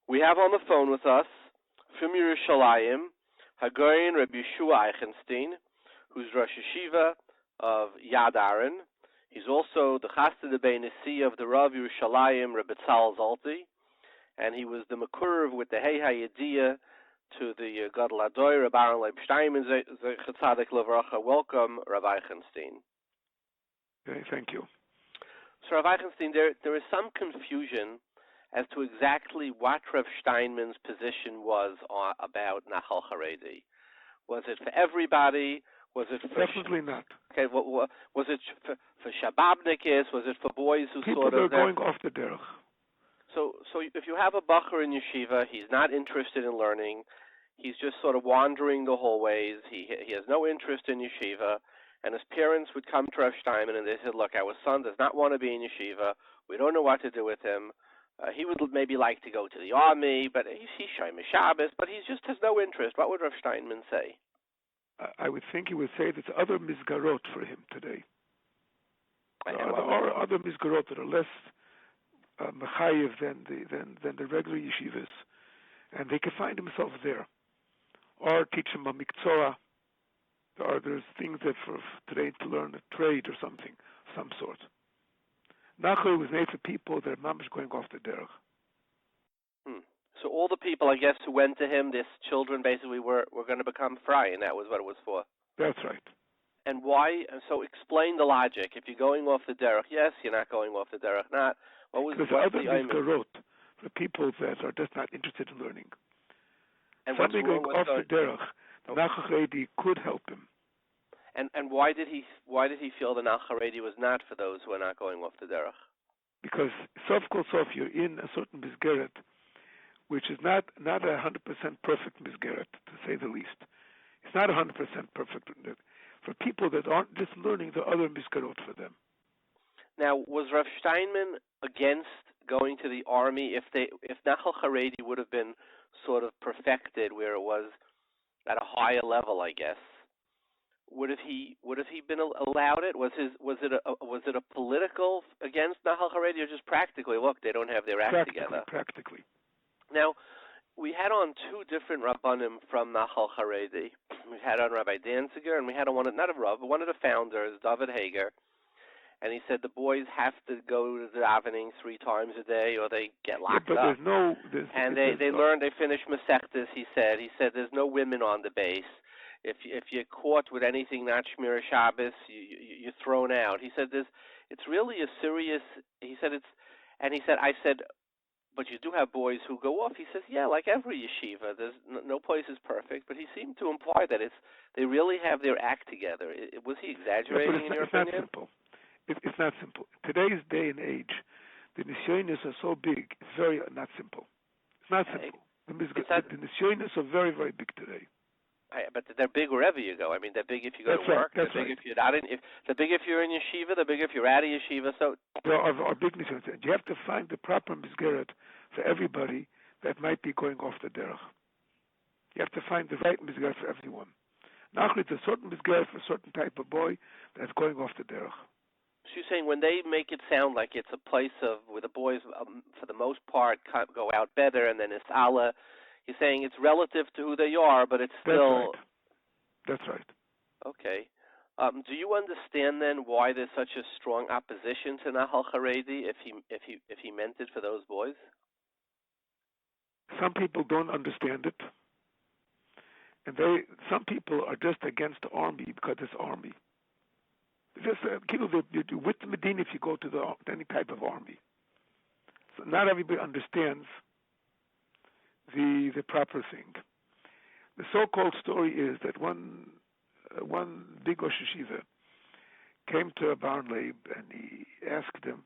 We have on the phone with us from Yerushalayim, Hagoyin Rabbi Yehoshua Eicheinstein, who's Rosh Yeshiva of Yad Aharon. He's also the Chassid Beinesi of the Rav Yerushalayim, Rabbi Tzal Zalti, and he was the Makurv with the Hey Hayediyah to the Gadol Adoy, Rabbi Aharon Leib Shteinman, Chetzadik Levracha. Welcome, Rabbi Eicheinstein. Okay, thank you. So, Rabbi Eicheinstein, there is some confusion as to exactly what Rav Steinman's position was about Nahal Haredi. Was it for everybody? Was it for definitely not? Okay, was it for Shababnikis? Was it for boys who people sort of going off the derech? So if you have a bacher in yeshiva, he's not interested in learning. He's just sort of wandering the hallways. He has no interest in yeshiva, and his parents would come to Rav Shteinman and they said, "Look, our son does not want to be in yeshiva. We don't know what to do with him. He would maybe like to go to the army, but he's Shomer Shabbos, but he just has no interest." What would Rav Shteinman say? I would think he would say there's other misgarot for him today. There are other misgarot that are less mechayev than the regular yeshivas, and they can find themselves there, or teach him a miktzora. There's things that for today to learn a trade or something, some sort. Nachal was made for people that are mamish going off the derech. So all the people, I guess, who went to him, these children basically were going to become fry, and that was what it was for. That's right. And why? So explain the logic. If you're going off the derech, yes, you're not going off the derech, not. Because other misgarot for people that are just not interested in learning. And somebody going off the derech, the Nahal Haredi could help him. And why did he feel the Nahal Haredi was not for those who are not going off the derech? Because sof kol sof, you're in a certain misgeret, which is not 100% perfect misgeret, to say the least. It's not 100% perfect. For people that aren't just learning, the other misgarot for them. Now, was Rav Shteinman against going to the army if Nahal Haredi would have been sort of perfected where it was at a higher level, I guess? Would have he been allowed it? Was it a political against Nahal Haredi, or just practically? Look, they don't have their act together. Practically. Now, we had on two different rabbanim from Nahal Haredi. We had on Rabbi Danziger, and we had on one of the founders, David Hager. And he said the boys have to go to the davening 3 times a day, or they get locked up. They finish Masechtas. He said there's no women on the base. If you're caught with anything not Shmir Shabbos, you're thrown out. He said it's really a serious. He said I said, but you do have boys who go off. He says, yeah, like every yeshiva. There's no place is perfect, but he seemed to imply that they really have their act together. Was he exaggerating in your opinion? Not simple. It's not simple. Today's day and age, the nisyonis are so big, it's very not simple. It's not simple. The nisyonis are very, very big today. But they're big wherever you go. I mean, they're big if you go to work. They're big if you're not in. They're big if you're in yeshiva. They're big if you're out of yeshiva. So there are big nisyonis. You have to find the proper misgeret for everybody that might be going off the derech. You have to find the right misgeret for everyone. Now, it's a certain misgeret for a certain type of boy that's going off the derech. So you're saying when they make it sound like it's a place where the boys, for the most part, go out better, and then it's Allah, you're saying it's relative to who they are, but it's still... That's right. Okay. Do you understand then why there's such a strong opposition to Nahal Haredi if he meant it for those boys? Some people don't understand it, and some people are just against the army because it's army. Just with the Medina, if you go to any type of army, so not everybody understands the proper thing. The so-called story is that one big Rosh Yeshiva came to a barn leib and he asked him,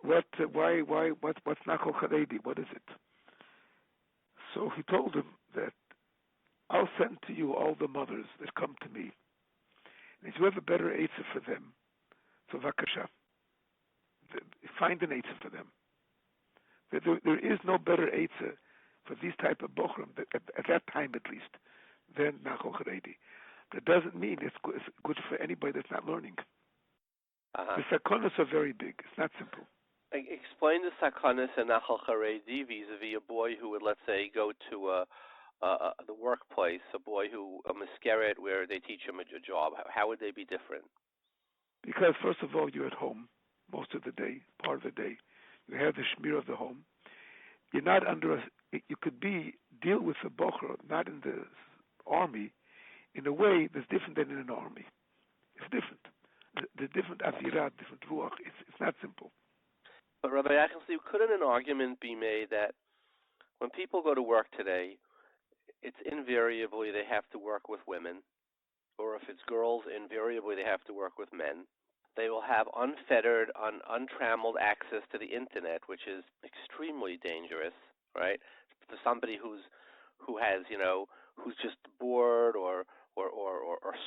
what's Nahal Haredi? What is it? So he told him that I'll send to you all the mothers that come to me. And if you have a better eitzah for them, so vakasha, find an eitzah for them. There is no better eitzah for these type of bochrim, at that time at least, than Nahal Haredi. That doesn't mean it's good for anybody that's not learning. The sakonas are very big. It's not simple. Explain the sakonas and Nahal Haredi vis-a-vis a boy who would, let's say, go to the workplace, a boy a miskeret where they teach him a job. How would they be different? Because first of all, you're at home most of the day, part of the day. You have the shmir of the home. You're not you could deal with the bocher, not in the army, in a way that's different than in an army. It's different. The different avirah, different ruach. It's not simple. But Rabbi Eicheinstein, couldn't an argument be made that when people go to work today, it's invariably they have to work with women, or if it's girls, invariably they have to work with men. They will have unfettered, untrammeled access to the internet, which is extremely dangerous, right? For somebody who's just bored or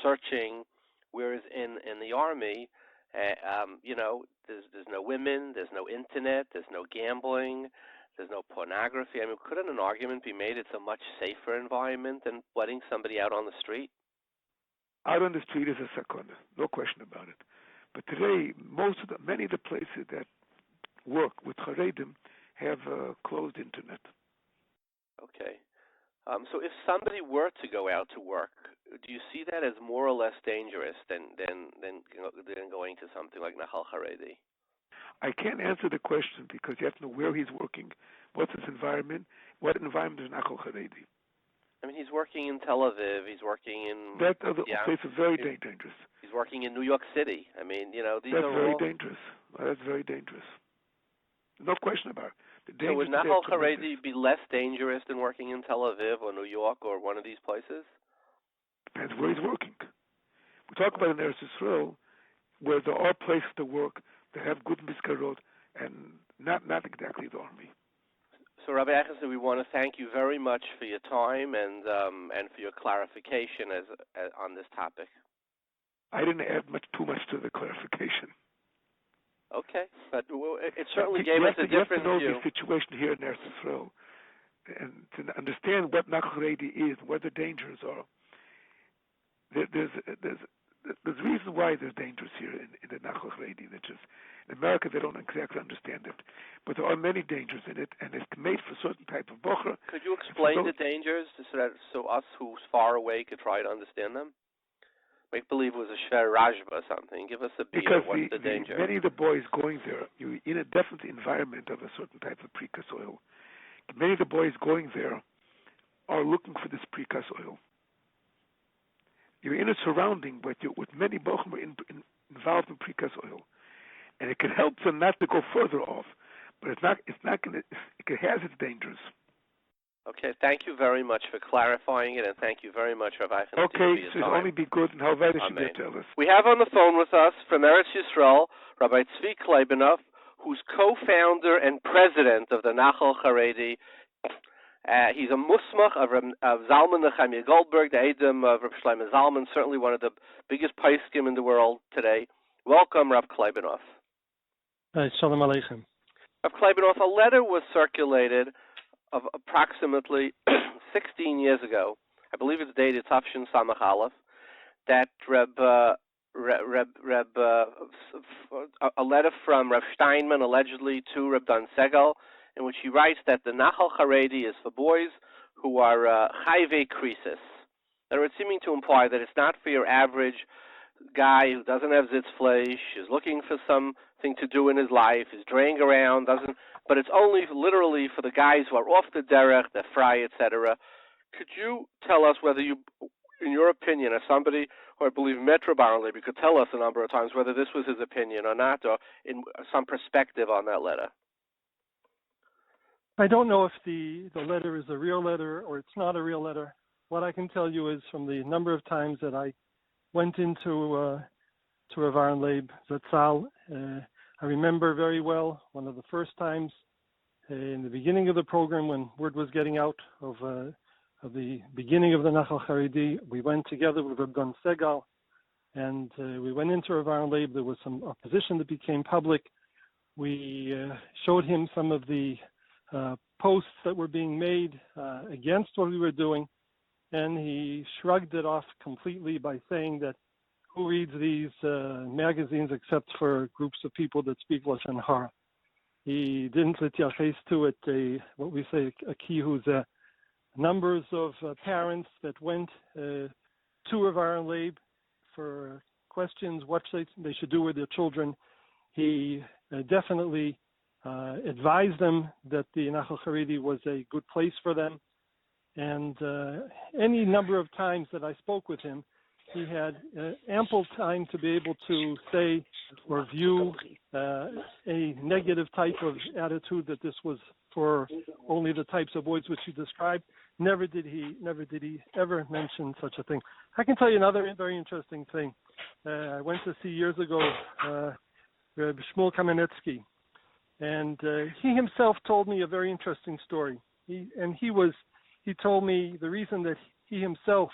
searching. Whereas in the army, there's no women, there's no internet, there's no gambling, there's no pornography. I mean, couldn't an argument be made it's a much safer environment than letting somebody out on the street? Out on the street is a sakona, no question about it. But today, many of the places that work with Haredim have closed internet. Okay. So if somebody were to go out to work, do you see that as more or less dangerous than going to something like Nahal Haredi? I can't answer the question because you have to know where he's working, what's his environment, what environment is Nahal Haredi. I mean, he's working in Tel Aviv. He's working in that other place is very dangerous. He's working in New York City. I mean, these that's are very all dangerous. That's very dangerous. No question about it. So would Nahal Haredi be less dangerous than working in Tel Aviv or New York or one of these places? Depends where he's working. We talk about in Eretz Yisrael where there are places to work that have good miskarot and not exactly the army. So Rabbi Eicheinstein, we want to thank you very much for your time and for your clarification as on this topic. I didn't add too much to the clarification. Okay, but it certainly gave us a different view. You have to know the situation here in Eretz Yisrael and to understand what Nahal Haredi is, what the dangers are. There's a reason why there's dangers here in the Nahal Haredi. In America, they don't exactly understand it, but there are many dangers in it, and it's made for certain type of bocher. Could you explain the dangers so us who's far away could try to understand them? Make believe it was a Shver Rajba or something. Give us a beat of what's the danger. Many of the boys going there, you're in a definite environment of a certain type of precast oil. Many of the boys going there are looking for this precast oil. You're in a surrounding with many bochum involved in precast oil, and it can help them not to go further off, but it's not going to. It has its dangers. Okay, thank you very much for clarifying it, and thank you very much, Rabbi Eicheinstein, okay, for your so time. It'll only be good, and how should you tell us? We have on the phone with us from Eretz Yisrael, Rabbi Tzvi Klebenow, who's co-founder and president of the Nahal Haredi. He's a musmach of Zalman Nechemia Goldberg, the Edom of Rabbi Shlomo Zalman, certainly one of the biggest poskim in the world today. Welcome, Rabbi Klebenow. Shalom Aleichem. Rabbi Klebenow, a letter was circulated of approximately 16 years ago. I believe it's dated Tafshin Samach Aleph, that a letter from Rav Shteinman allegedly to Reb Dan Segal, in which he writes that the Nahal Haredi is for boys who are chayvei krisis. Now, it's seeming to imply that it's not for your average guy who doesn't have zitzfleish, is looking for something to do in his life, is draying around, but it's only literally for the guys who are off the derech, they're fry, etc. Could you tell us whether you, in your opinion, as somebody who I believe met Rabbi Leib, could tell us a number of times whether this was his opinion or not, or in some perspective on that letter? I don't know if the letter is a real letter or it's not a real letter. What I can tell you is from the number of times that I went into to Rav Leib Zatzal, I remember very well one of the first times in the beginning of the program when word was getting out of the beginning of the Nahal Haredi. We went together with Reb Dan Segal, and we went into Rav Leib. There was some opposition that became public. We showed him some of the posts that were being made against what we were doing, and he shrugged it off completely by saying that who reads these magazines except for groups of people that speak Lashon Hara. He didn't lityaches to it, what we say, a key who's numbers of parents that went to Rav Leib for questions what they should do with their children. He definitely advised them that the Nahal Haredi was a good place for them. And any number of times that I spoke with him, he had ample time to be able to say or view a negative type of attitude that this was for only the types of boys which he described. Never did he ever mention such a thing. I can tell you another very interesting thing. I went to see years ago Reb Shmuel Kamenetsky, and he himself told me a very interesting story. He told me the reason that he himself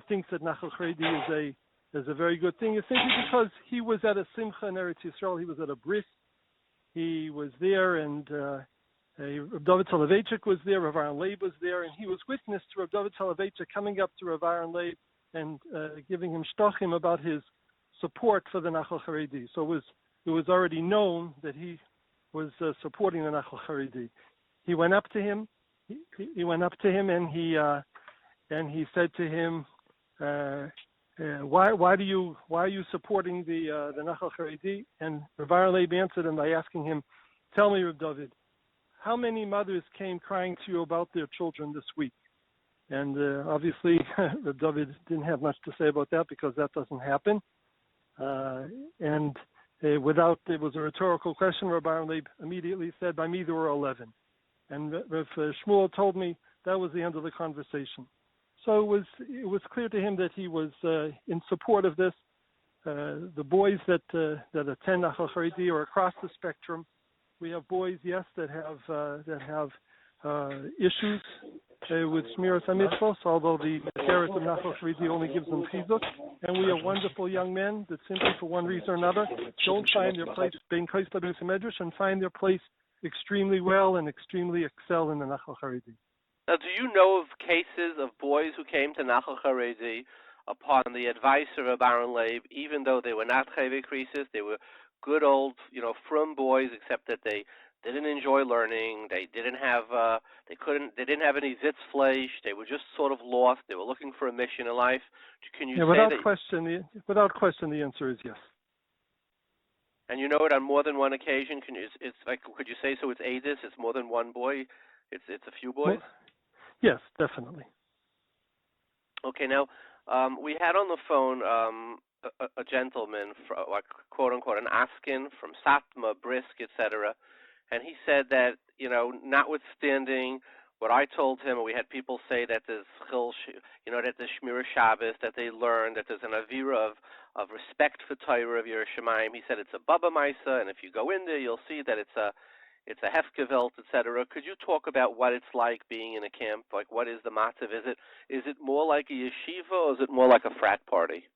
thinks that Nahal Haredi is a very good thing is simply because he was at a simcha in Eretz Yisrael. He was at a bris. He was there, and Rav David Soloveitchik was there. Rav Aharon Leib was there, and he was witness to Rav David Soloveitchik coming up to Rav Aharon Leib and giving him shtochim about his support for the Nahal Haredi. So it was already known that he was supporting the Nahal Haredi. He went up to him he went up to him and he said to him, why are you supporting the Nachal Chareidi? And Rabbi Aharon Leib answered him by asking him, tell me, Reb David, how many mothers came crying to you about their children this week? And obviously, Reb David didn't have much to say about that because that doesn't happen. It was a rhetorical question. Rabbi Aharon Leib immediately said, by me there were 11. And Rav Shmuel told me that was the end of the conversation. So it was clear to him that he was in support of this. The boys that attend Nahal Haredi are across the spectrum. We have boys, yes, that have issues with Shmiras HaMitzvos, although the carrot of Nahal Haredi only gives them chizuk. And we have wonderful young men that simply, for one reason or another, don't find their place being Kais Labin Medrash and find their place extremely well and extremely excel in the Nahal Haredi. Now, do you know of cases of boys who came to Nahal Haredi upon the advice of Rabbi Aharon Leib, even though they were not chayvei krisis, they were good old, frum boys, except that they didn't enjoy learning, they didn't have any zitzfleisch, they were just sort of lost, they were looking for a mission in life? Can you say without that? Without question, the answer is yes. And you know it on more than one occasion? Could you say so? It's Adis. It's more than one boy. It's a few boys. Yes, definitely. Okay. Now we had on the phone a gentleman, quote unquote, an Askin from Satma, Brisk, etc. And he said that notwithstanding what I told him, and we had people say that there's that there's Shmira Shabbos, that they learn, that there's an avira of respect for Torah of Yerushalayim. He said it's a Baba Maisa, and if you go in there, you'll see that it's a Hefgevelt, etc. Could you talk about what it's like being in a camp? Like, what is the matzav? Is it more like a yeshiva, or is it more like a frat party?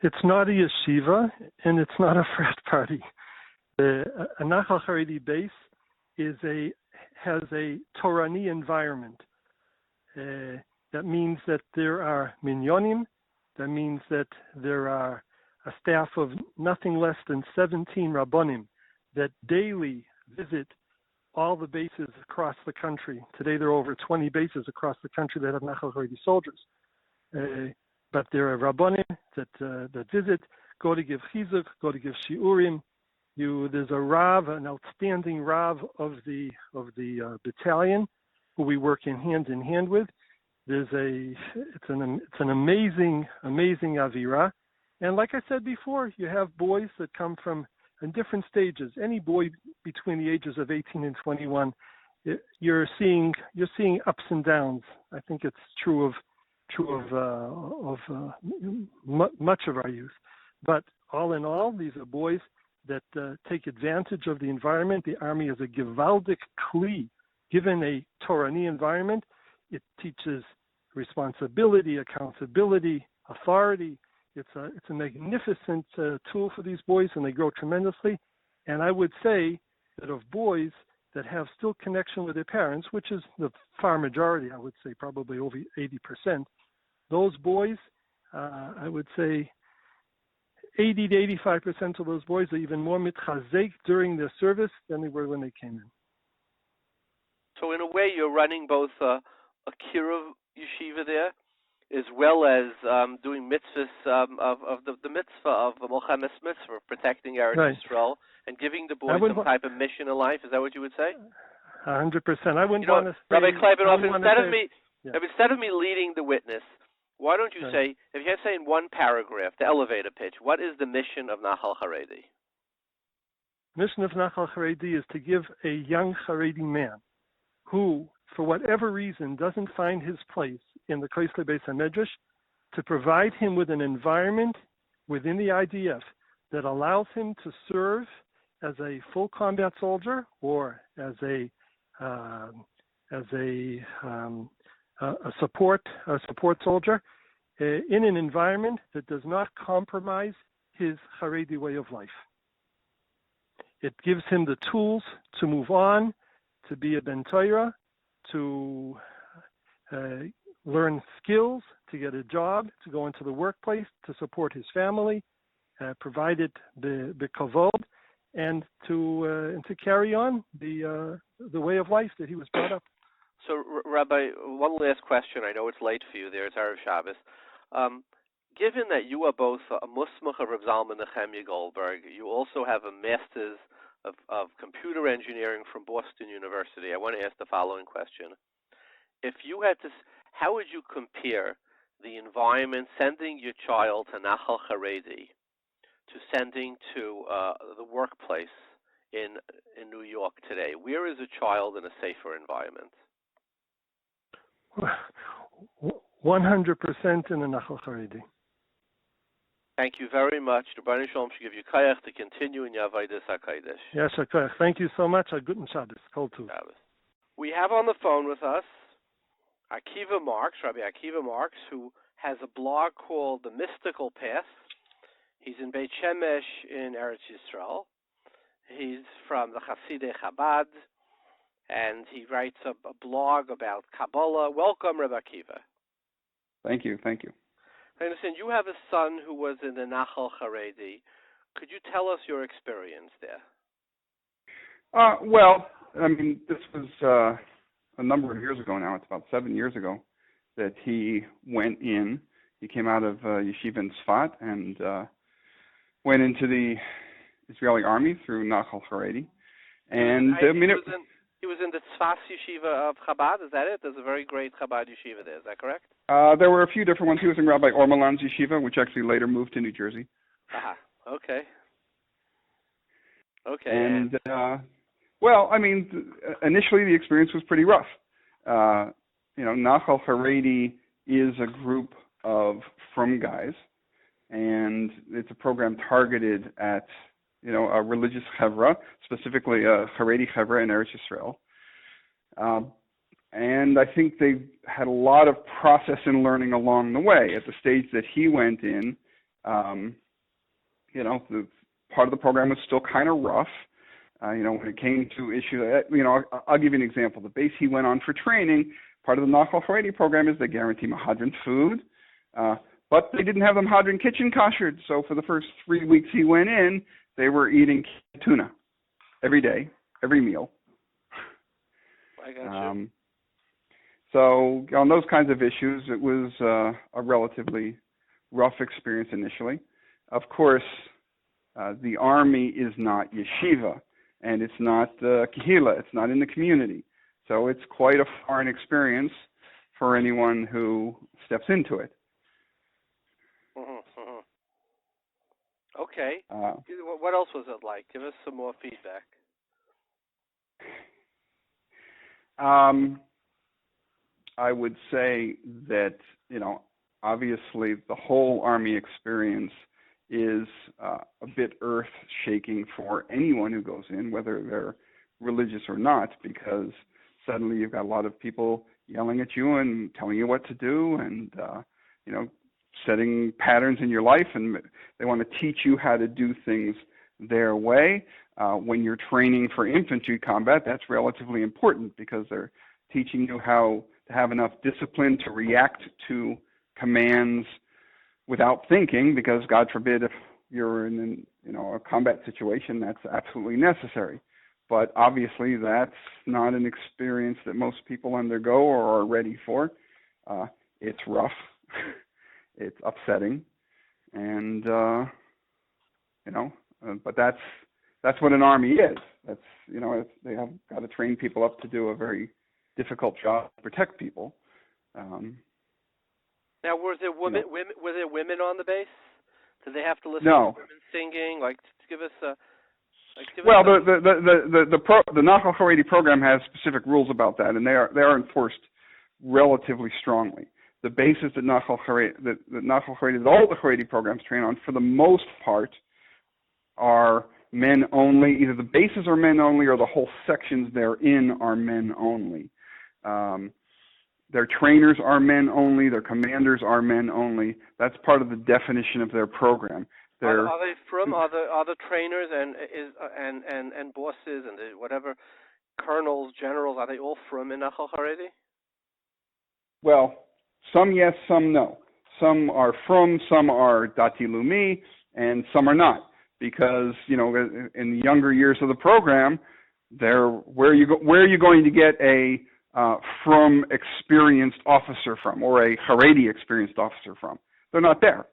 It's not a yeshiva, and it's not a frat party. A Nahal Haredi base has a Torani environment. That means that there are minyanim. That means that there are a staff of nothing less than 17 rabbanim that daily visit all the bases across the country. Today there are over 20 bases across the country that have Nahal Haredi soldiers. But there are rabbanim that visit, go to give chizuk, go to give shiurim. There's a Rav, an outstanding Rav of the battalion, who we work in hand with. It's an amazing avira, and like I said before, you have boys that come from in different stages. Any boy between the ages of 18 and 21, you're seeing ups and downs. I think it's true of much of our youth. But all in all, these are boys that take advantage of the environment. The army is a gewaldic kli. Given a Torani environment, it teaches responsibility, accountability, authority. It's a magnificent tool for these boys, and they grow tremendously. And I would say that of boys that have still connection with their parents, which is the far majority, I would say probably over 80%, those boys, I would say 80 to 85% of those boys are even more mitchazek during their service than they were when they came in. So in a way, you're running both a Kiruv yeshiva there, as well as doing mitzvahs of the mitzvah of Molchemes mitzvah, protecting Eretz Yisrael, and giving the boys some type of mission in life. Is that what you would say? 100%. I wouldn't want to say... Rabbi Klebenow, instead of me leading the witness, why don't you say, if you have to say in one paragraph, the elevator pitch, what is the mission of Nahal Haredi? Mission of Nahal Haredi is to give a young Haredi man who, for whatever reason, doesn't find his place in the Kosle Beis HaMedrash, to provide him with an environment within the IDF that allows him to serve as a full combat soldier or as a support soldier in an environment that does not compromise his Haredi way of life. It gives him the tools to move on, to be a Ben Torah, to learn skills, to get a job, to go into the workplace, to support his family, provided the kavod, and to carry on the way of life that he was brought up. So, Rabbi, one last question. I know it's late for you there. It's Erev Shabbos. Given that you are both a Musmach of Rav Zalman Nehemiah Goldberg, you also have a Master's of Computer Engineering from Boston University. I want to ask the following question. If you had to, how would you compare the environment sending your child to Nahal Haredi to sending to the workplace in New York today? Where is a child in a safer environment? 100% in the Nahal Haredi. Thank you very much. The Rebbeinu Shalom should give you kayach to continue in your Avodas HaKodesh. Yes, kayach. Thank you so much. A guten Shabbos. Kol tuv. We have on the phone with us Akiva Marks, Rabbi Akiva Marks, who has a blog called The Mystical Path. He's in Beit Shemesh in Eretz Yisrael. He's from the Hasidei Chabad, and he writes a blog about Kabbalah. Welcome, Rabbi Akiva. Thank you. I understand you have a son who was in the Nahal Haredi. Could you tell us your experience there? Well, I mean, this was a number of years ago now. It's about 7 years ago that he went in. He came out of Yeshiva in Tzvat and went into the Israeli army through Nahal Haredi. And he was in the Tzfas Yeshiva of Chabad, is that it? There's a very great Chabad Yeshiva there, is that correct? There were a few different ones. He was in Rabbi Ormeland's Yeshiva, which actually later moved to New Jersey. Okay. And, well, I mean, initially the experience was pretty rough. Nahal Haredi is a group of frum guys, and it's a program targeted at a religious chevra, specifically a Haredi chevra in Eretz Yisrael. And I think they had a lot of process and learning along the way. At the stage that he went in, the part of the program was still kind of rough. When it came to issues, I'll give you an example. The base he went on for training, part of the Nahal Haredi program is they guarantee Mahadran food, but they didn't have the Mahadran kitchen koshered. So for the first 3 weeks he went in, they were eating tuna every day, every meal. I got you. So on those kinds of issues, it was a relatively rough experience initially. Of course, the army is not yeshiva, and it's not kehila, it's not in the community. So it's quite a foreign experience for anyone who steps into it. Okay. What else was it like? Give us some more feedback. I would say that, obviously the whole army experience is a bit earth-shaking for anyone who goes in, whether they're religious or not, because suddenly you've got a lot of people yelling at you and telling you what to do and, setting patterns in your life, and they want to teach you how to do things their way. When you're training for infantry combat, that's relatively important because they're teaching you how to have enough discipline to react to commands without thinking, because God forbid if you're in a combat situation, that's absolutely necessary. But obviously that's not an experience that most people undergo or are ready for. It's rough. It's upsetting, and but that's what an army is. That's they have got to train people up to do a very difficult job to protect people. Now, were there women? Were there women on the base? Did they have to listen No. to women singing? Give us a. The Nahal Haredi program has specific rules about that, and they are enforced relatively strongly. The bases that Nahal Haredi, that all the Haredi programs train on, for the most part, are men only. Either the bases are men only, or the whole sections they're in are men only. Their trainers are men only. Their commanders are men only. That's part of the definition of their program. Are they from? Are the trainers and bosses and whatever colonels, generals? Are they all from Nahal Haredi? Well, some yes, some no. Some are from, some are Dati Lumi, and some are not. because, in the younger years of the program, where are you going to get a from experienced officer from, or a Haredi experienced officer from? They're not there.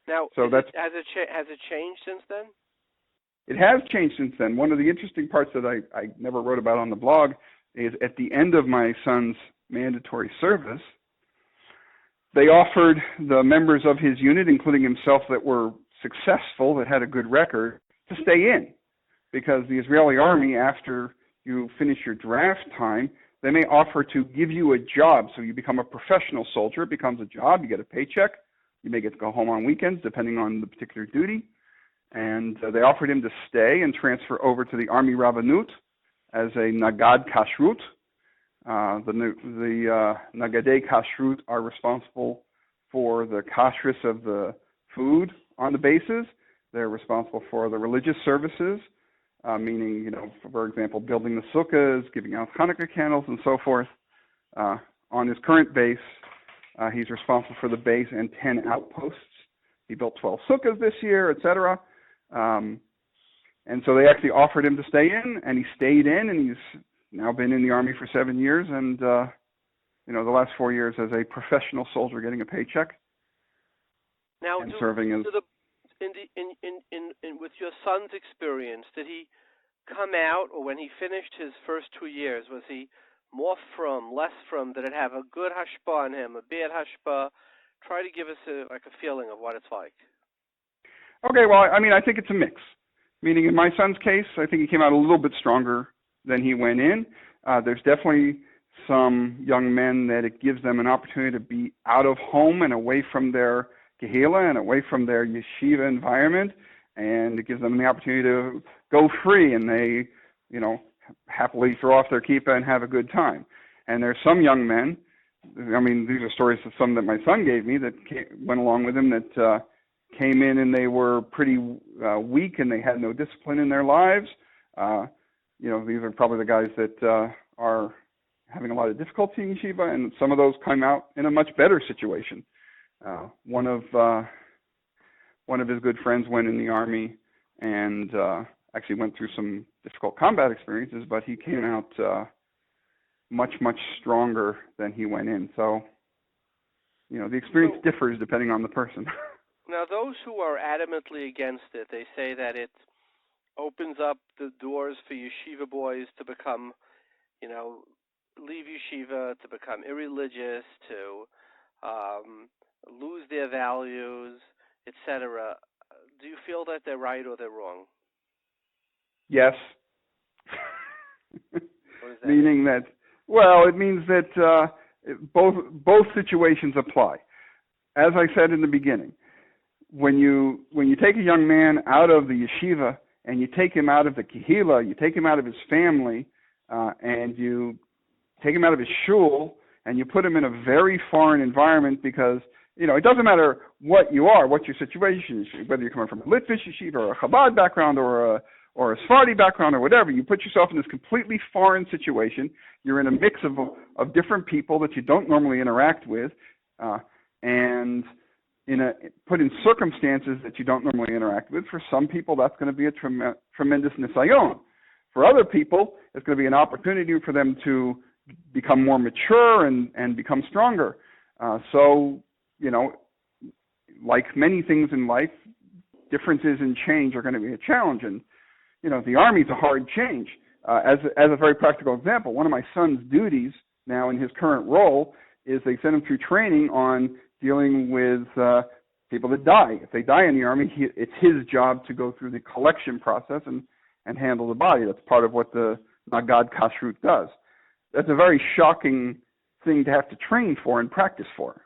Now, so has it changed since then? It has changed since then. One of the interesting parts that I never wrote about on the blog is at the end of my son's mandatory service, they offered the members of his unit, including himself, that were successful, that had a good record, to stay in. Because the Israeli army, after you finish your draft time, they may offer to give you a job. So you become a professional soldier. It becomes a job. You get a paycheck. You may get to go home on weekends, depending on the particular duty. And they offered him to stay and transfer over to the Army Rabbanut as a Nagad Kashrut. The Nagadei Kashrut are responsible for the kashrus of the food on the bases. They're responsible for the religious services, meaning, for example, building the sukkahs, giving out Hanukkah candles, and so forth. On his current base, he's responsible for the base and 10 outposts. He built 12 sukkahs this year, etc. And so they actually offered him to stay in, and he stayed in, and he's now been in the Army for 7 years, and the last 4 years as a professional soldier, getting a paycheck. Now, and serving as. With your son's experience, did he come out, or when he finished his first 2 years, was he more from, less from? Did it have a good hashpah on him, a bad hashpah? Try to give us a feeling of what it's like. Okay, well, I think it's a mix. Meaning, in my son's case, I think he came out a little bit stronger than he went in. There's definitely some young men that it gives them an opportunity to be out of home and away from their Kehillah and away from their yeshiva environment, and it gives them the opportunity to go free, and they, happily throw off their kippah and have a good time. And there's some young men, these are stories of some that my son gave me that went along with him, that came in and they were pretty weak and they had no discipline in their lives. These are probably the guys that are having a lot of difficulty in yeshiva, and some of those come out in a much better situation. One of his good friends went in the army and actually went through some difficult combat experiences, but he came out much, much stronger than he went in. So, the experience differs depending on the person. Now, those who are adamantly against it, they say that it opens up the doors for yeshiva boys to become, leave yeshiva, to become irreligious, to lose their values, etc. Do you feel that they're right or they're wrong? Yes. What does that mean? It means that both situations apply. As I said in the beginning, when you take a young man out of the yeshiva and you take him out of the kehillah, you take him out of his family, and you take him out of his shul, and you put him in a very foreign environment, because it doesn't matter what you are, what your situation is, whether you're coming from a Litvish yeshiva or a Chabad background or a Sephardi background or whatever. You put yourself in this completely foreign situation. You're in a mix of different people that you don't normally interact with, and put in circumstances that you don't normally interact with. For some people, that's going to be a tremendous nisayon. For other people, it's going to be an opportunity for them to become more mature and become stronger. So, like many things in life, differences in change are going to be a challenge. And, the Army's a hard change. As a very practical example, one of my son's duties now in his current role is they send him through training on dealing with people that die. If they die in the Army, it's his job to go through the collection process and handle the body. That's part of what the Nagad Kashrut does. That's a very shocking thing to have to train for and practice for.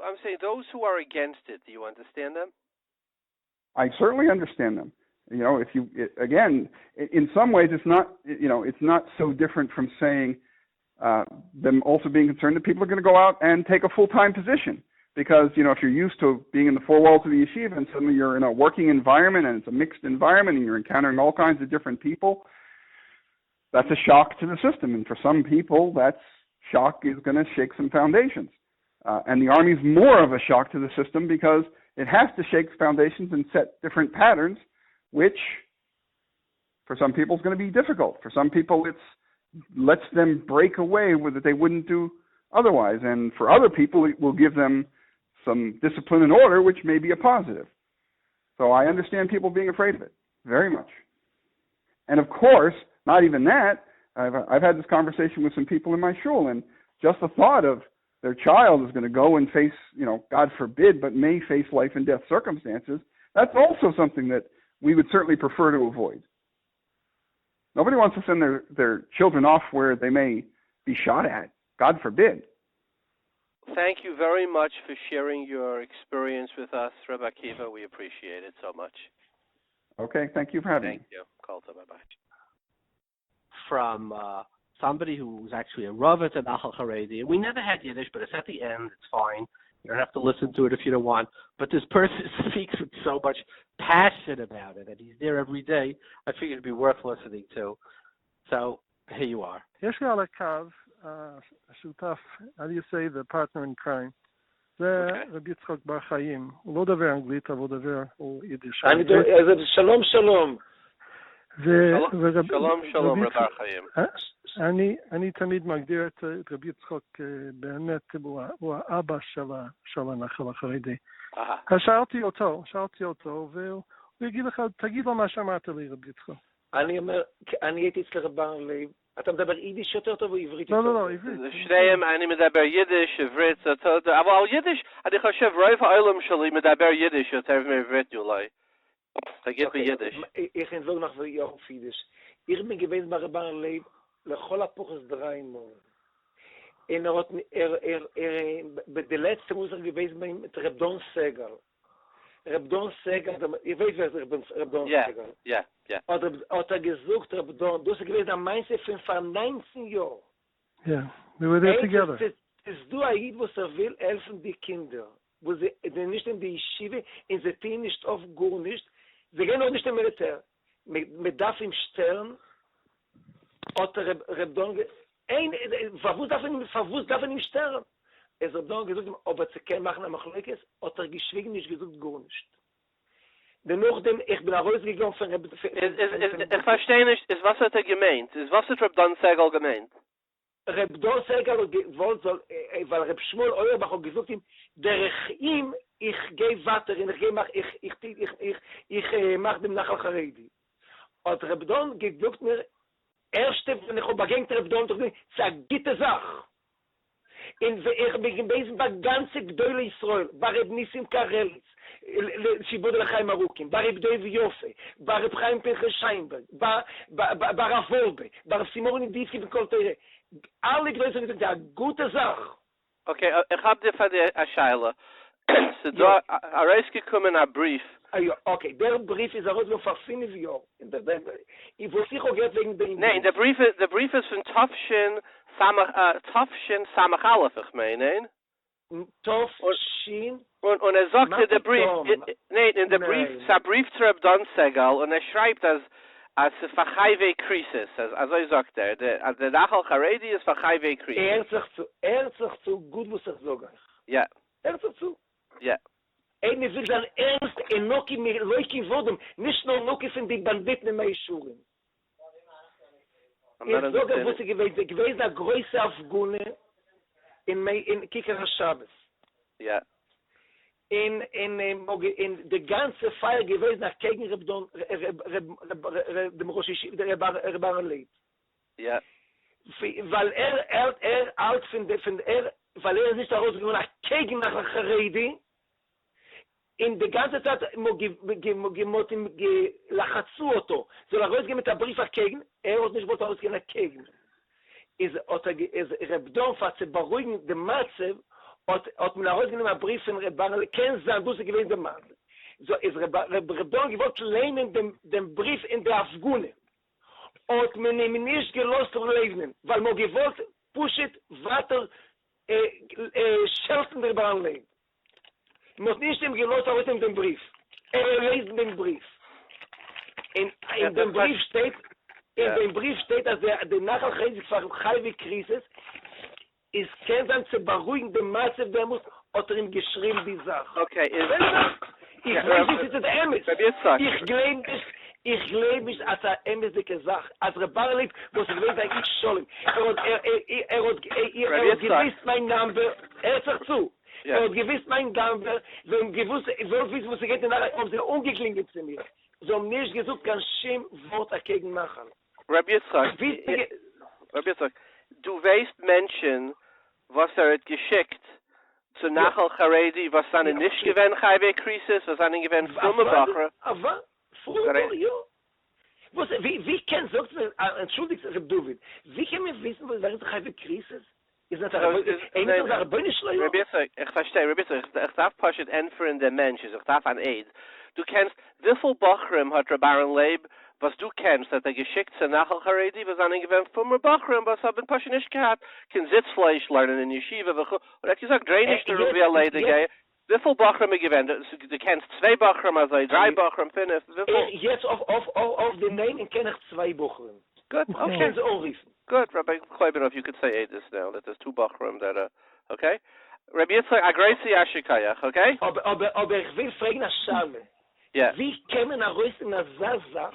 I'm saying those who are against it, do you understand them? I certainly understand them. In some ways, it's not so different from saying them also being concerned that people are going to go out and take a full-time position. Because, if you're used to being in the four walls of the yeshiva and suddenly you're in a working environment and it's a mixed environment and you're encountering all kinds of different people, that's a shock to the system. And for some people, that shock is going to shake some foundations. And the army is more of a shock to the system because it has to shake foundations and set different patterns, which for some people is going to be difficult. For some people, it lets them break away with that they wouldn't do otherwise. And for other people, it will give them some discipline and order, which may be a positive. So I understand people being afraid of it very much. And of course, not even that. I've had this conversation with some people in my shul, and just the thought of their child is going to go and face, God forbid, but may face life and death circumstances, that's also something that we would certainly prefer to avoid. Nobody wants to send their children off where they may be shot at. God forbid. Thank you very much for sharing your experience with us, Rabbi Akiva. We appreciate it so much. Okay, thank you for having me. Thank you. Bye-bye. From somebody who was actually a Rav at the Nahal Haredi, and we never had Yiddish, but it's at the end. It's fine. You don't have to listen to it if you don't want. But this person speaks with so much passion about it, and he's there every day. I figured it'd be worth listening to. So here you are. יש לי על הקו, השותף, how do you say, the partner in crime. זה רבי יצחק בר חיים. הוא לא דובר אנגלית, אבל הוא יידיש. שלום, שלום. שלום, רבי חיים. אני תמיד מגדיר את רבי יצחק באמת, הוא האבא של הנחל החרדי. שאלתי אותו, והוא יגיד לך, תגיד לו מה שאמרת לי, רבי יצחק. אני הייתי אצל רבי לייב. אתה מדבר יידיש יותר טוב או עברית יותר טוב? לא, עברית. שניהם, אני מדבר יידיש, עברית, אבל יידיש, אני חושב, רוב העולם שלי מדבר יידיש יותר מעברית אולי. תגיד ביידיש. איך אין זוג נחזור יאוף יידיש. איך מגבין ברבי לייב לכל הפוחס דריימו. בדלת מוזר גבין בהם את רבדון סגל. Rabdon Segal, ihr wisst, wer ist Rabdon Segal? Ja. Oder gesucht Rabdon, du hast gewesen am Mainz für 19 Jahre. Yeah, we were there together. Es du Aid, was will helfen die Kinder. Wo sie nicht in die Yeshiva, in sie tun nicht auf gar nicht. Sie gehen auch nicht im Militär. Mit darf im Stern, oder Rabdon, verwusst darf im Stern. Es hat dann gesagt, ob sie kein machen am Achlekes, oder geschwiegen nicht gesagt, gar nicht. Dennoch dem, ich bin rausgegangen von Ich verstehe nicht, was hat gemeint? Was hat Rabdon Segal gemeint? Rabdon Segal wollte, weil Reb Shmuel Euerbach hat gesagt, der ihm, ich gehe weiter, ich mach dem Nahal Haredi. Und Rabdon gesagt mir, erste, wenn ich begegnet Rabdon, sag, gute Sache. In ich bin gewesen bei ganze Gdoile Israel, bei Reb Nissim Karelitz, Shibud L'chaim Arukim, bei Reb Dov Yofe, bei Reb Chaim Pinchas Scheinberg, bei Rav Wolbe, bei Rav Simon Nidifki und Kolteire. Alle Gdoile sind eine gute Sache. Okay, ich habe dir für die Scheile. So da rausgekommen ein Brief. Okay, der Brief ist auch noch vor 5 Jahren. Ich wusste nicht, ob wegen dem... Nein, der Brief ist von Tafshin Samach Aleph, ich meine. Tafshin? Und sagte der Brief, in der Brief, es ist ein Brief zu Rabdon Segal, und schreibt, als Verchaive Krisis, also sagt der Nahal Haredi ist Verchaive Krisis. Sagt zu, gut muss ich sagen. Ja. Sagt zu. Ja. Eine will dann ernst in Noki mir Leuki wurden, nicht nur Noki sind die Banditen in meinen Schuhen. Ich sage, wo sie gewesen eine große Afghane in Kikar HaShabbos. Ja. In der ganze Feier gewesen nach gegen Rabdon, dem Rosh Yeshiva, der Rabbi Leib. Ja. Weil alt weil nicht herausgekommen nach gegen nach Haredi. In der ganze Zeit לחצו אותו. זה להרוס גם את הבריף הכגן, עוד נשבות להרוס גם הכגן. רבדון פצה ברויגן דמצב, עוד מלהרוס גם הבריף כן זנדו זה גבין דמצב. רבדון גבות ליינן דם בריף אין דה אפגונה. עוד מניש גלוס לבנן, אבל מוגבות פושט ואטר שלטן דרבן ליין. Moet niet hem gelost uit in de brief. Leest den brief. In de brief staat, dat de Nahal Haredi van Chayvi crisis ist kein zu beruhigen dem Maße Demus, hat ihm geschrieben die Sache. Okay, Ich weiß, es ist der Emes. Ich glaube nicht, als Emes die gesagt, als Rabbi lebt, wo es gewinnt, ich soll ihm. Er hat gewiss mein Name, sagt zu. Er hat gewiss mein Name, so ein gewusst, wo sie geht, ob sie ungeklingelt zu mir. So haben nicht gesagt, kein Schimpfwort gegen Nachal. Rabbi Yitzchak, du weißt Menschen, was hat geschickt zu Nahal Haredi, was seine nicht gewinnt, Chai-Be-Krisis, was seine gewinnt, Filmebachre. Aber, früher, ja. Wie kann so, entschuldigt, David, wie kann man wissen, was während der Chai-Be-Krisis? Ist das ein Rabbi nicht schlecht? Rabbi Yitzchak, ich verstehe, Rabbi Yitzchak, ich darf Pashat entfern der Mensch, ich darf an Eid. Du kennst, wie viel Bachrim hat Rabbi Leib, was du kennst, hat geschickt zu Nahal Haredi, was an gewinnt vom Bachrim, was haben Pashat nicht gehabt, kann Sitzfleisch lernen in Yeshiva, und er hat gesagt, dreh nicht der Rabbi Leide, gell? Wie viel Bachrim gewinnt? Du kennst 2 Bachrim, also 3 Bachrim, 5, wie viel? Jetzt auf den Namen kenne ich 2 Bachrim. Good, okay. Ich kann sie auch rufen. Good, Rabbi Klebenow, if you could say this now, that there's 2 Bachrim that, okay? Rabbi Yitzchak, Agresi Ashikayach, okay? Aber ich will fragen nach Schale. Yeah. Wie kämen nach Reus in der Zazach,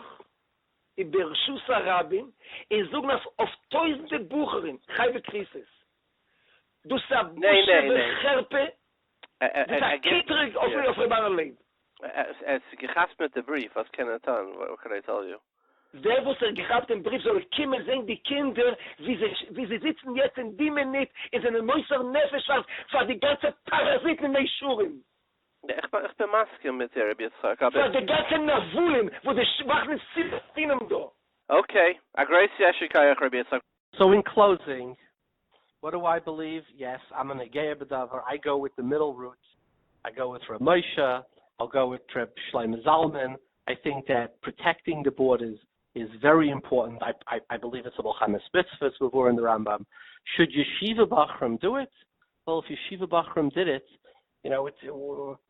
in Bershus Arabim, in Sogen auf tausende Bucherin, Chai-Be-Krisis. Du sagst, Buche, das ist Kittrig auf Rabbi Leib. Es gehabt mit dem Brief, was kann er tun? What can I tell you? Der, wo gehabt im Brief, soll kommen sehen, die Kinder, wie sie sitzen jetzt in die Minute, in seinem Mäuser Nefesh, für die ganze Parasiten in den Schuren. Ich bin Maske mit der Rabbi Yitzchak. Für die ganze Navulim, wo die schwachen Zitinen da. Okay. Agresi Ashikayach, Rabbi Yitzchak. So in closing, what do I believe? Yes, I'm an Agaya B'davar. I go with the middle route. I go with Rav Moshe. I'll go with Reb Shlomo Zalman. I think that protecting the borders is very important. I believe it's a Melchamas Mitzvahs before in the Rambam. Should Yeshiva Bachram do it? Well, if Yeshiva Bachram did it, you know, it's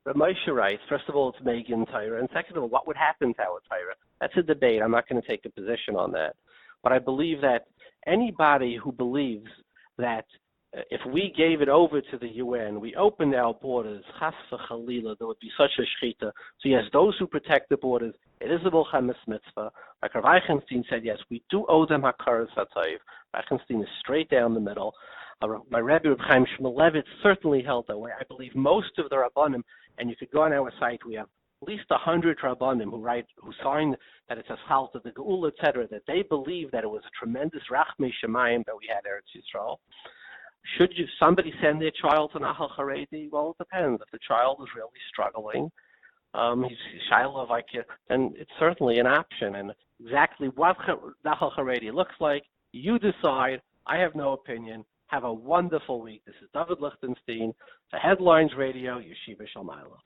Rav Moshe writes, first of all, it's Megan Torah, and second of all, what would happen to our Torah? That's a debate. I'm not going to take a position on that. But I believe that anybody who believes that if we gave it over to the UN, we opened our borders, chas v'chalila, there would be such a shechita. So yes, those who protect the borders, it is a Melchamas Mitzvah. Like Rav Eicheinstein said, yes, we do owe them hakaras hatayv. Eicheinstein is straight down the middle. My Rabbi, Reb Chaim Shmulevitz, certainly held that way. I believe most of the Rabbanim, and you could go on our site, we have at least 100 Rabbanim who signed that it's a salt of the Geula, etc., that they believe that it was a tremendous Rachmei Shemayim that we had Eretz Yisrael. Should somebody send their child to Nahal Haredi? Well, it depends. If the child is really struggling, he's Shiloh, then it's certainly an option. And exactly what Nahal Haredi looks like, you decide. I have no opinion. Have a wonderful week. This is David Lichtenstein for Headlines Radio, Yeshiva Shalmaila.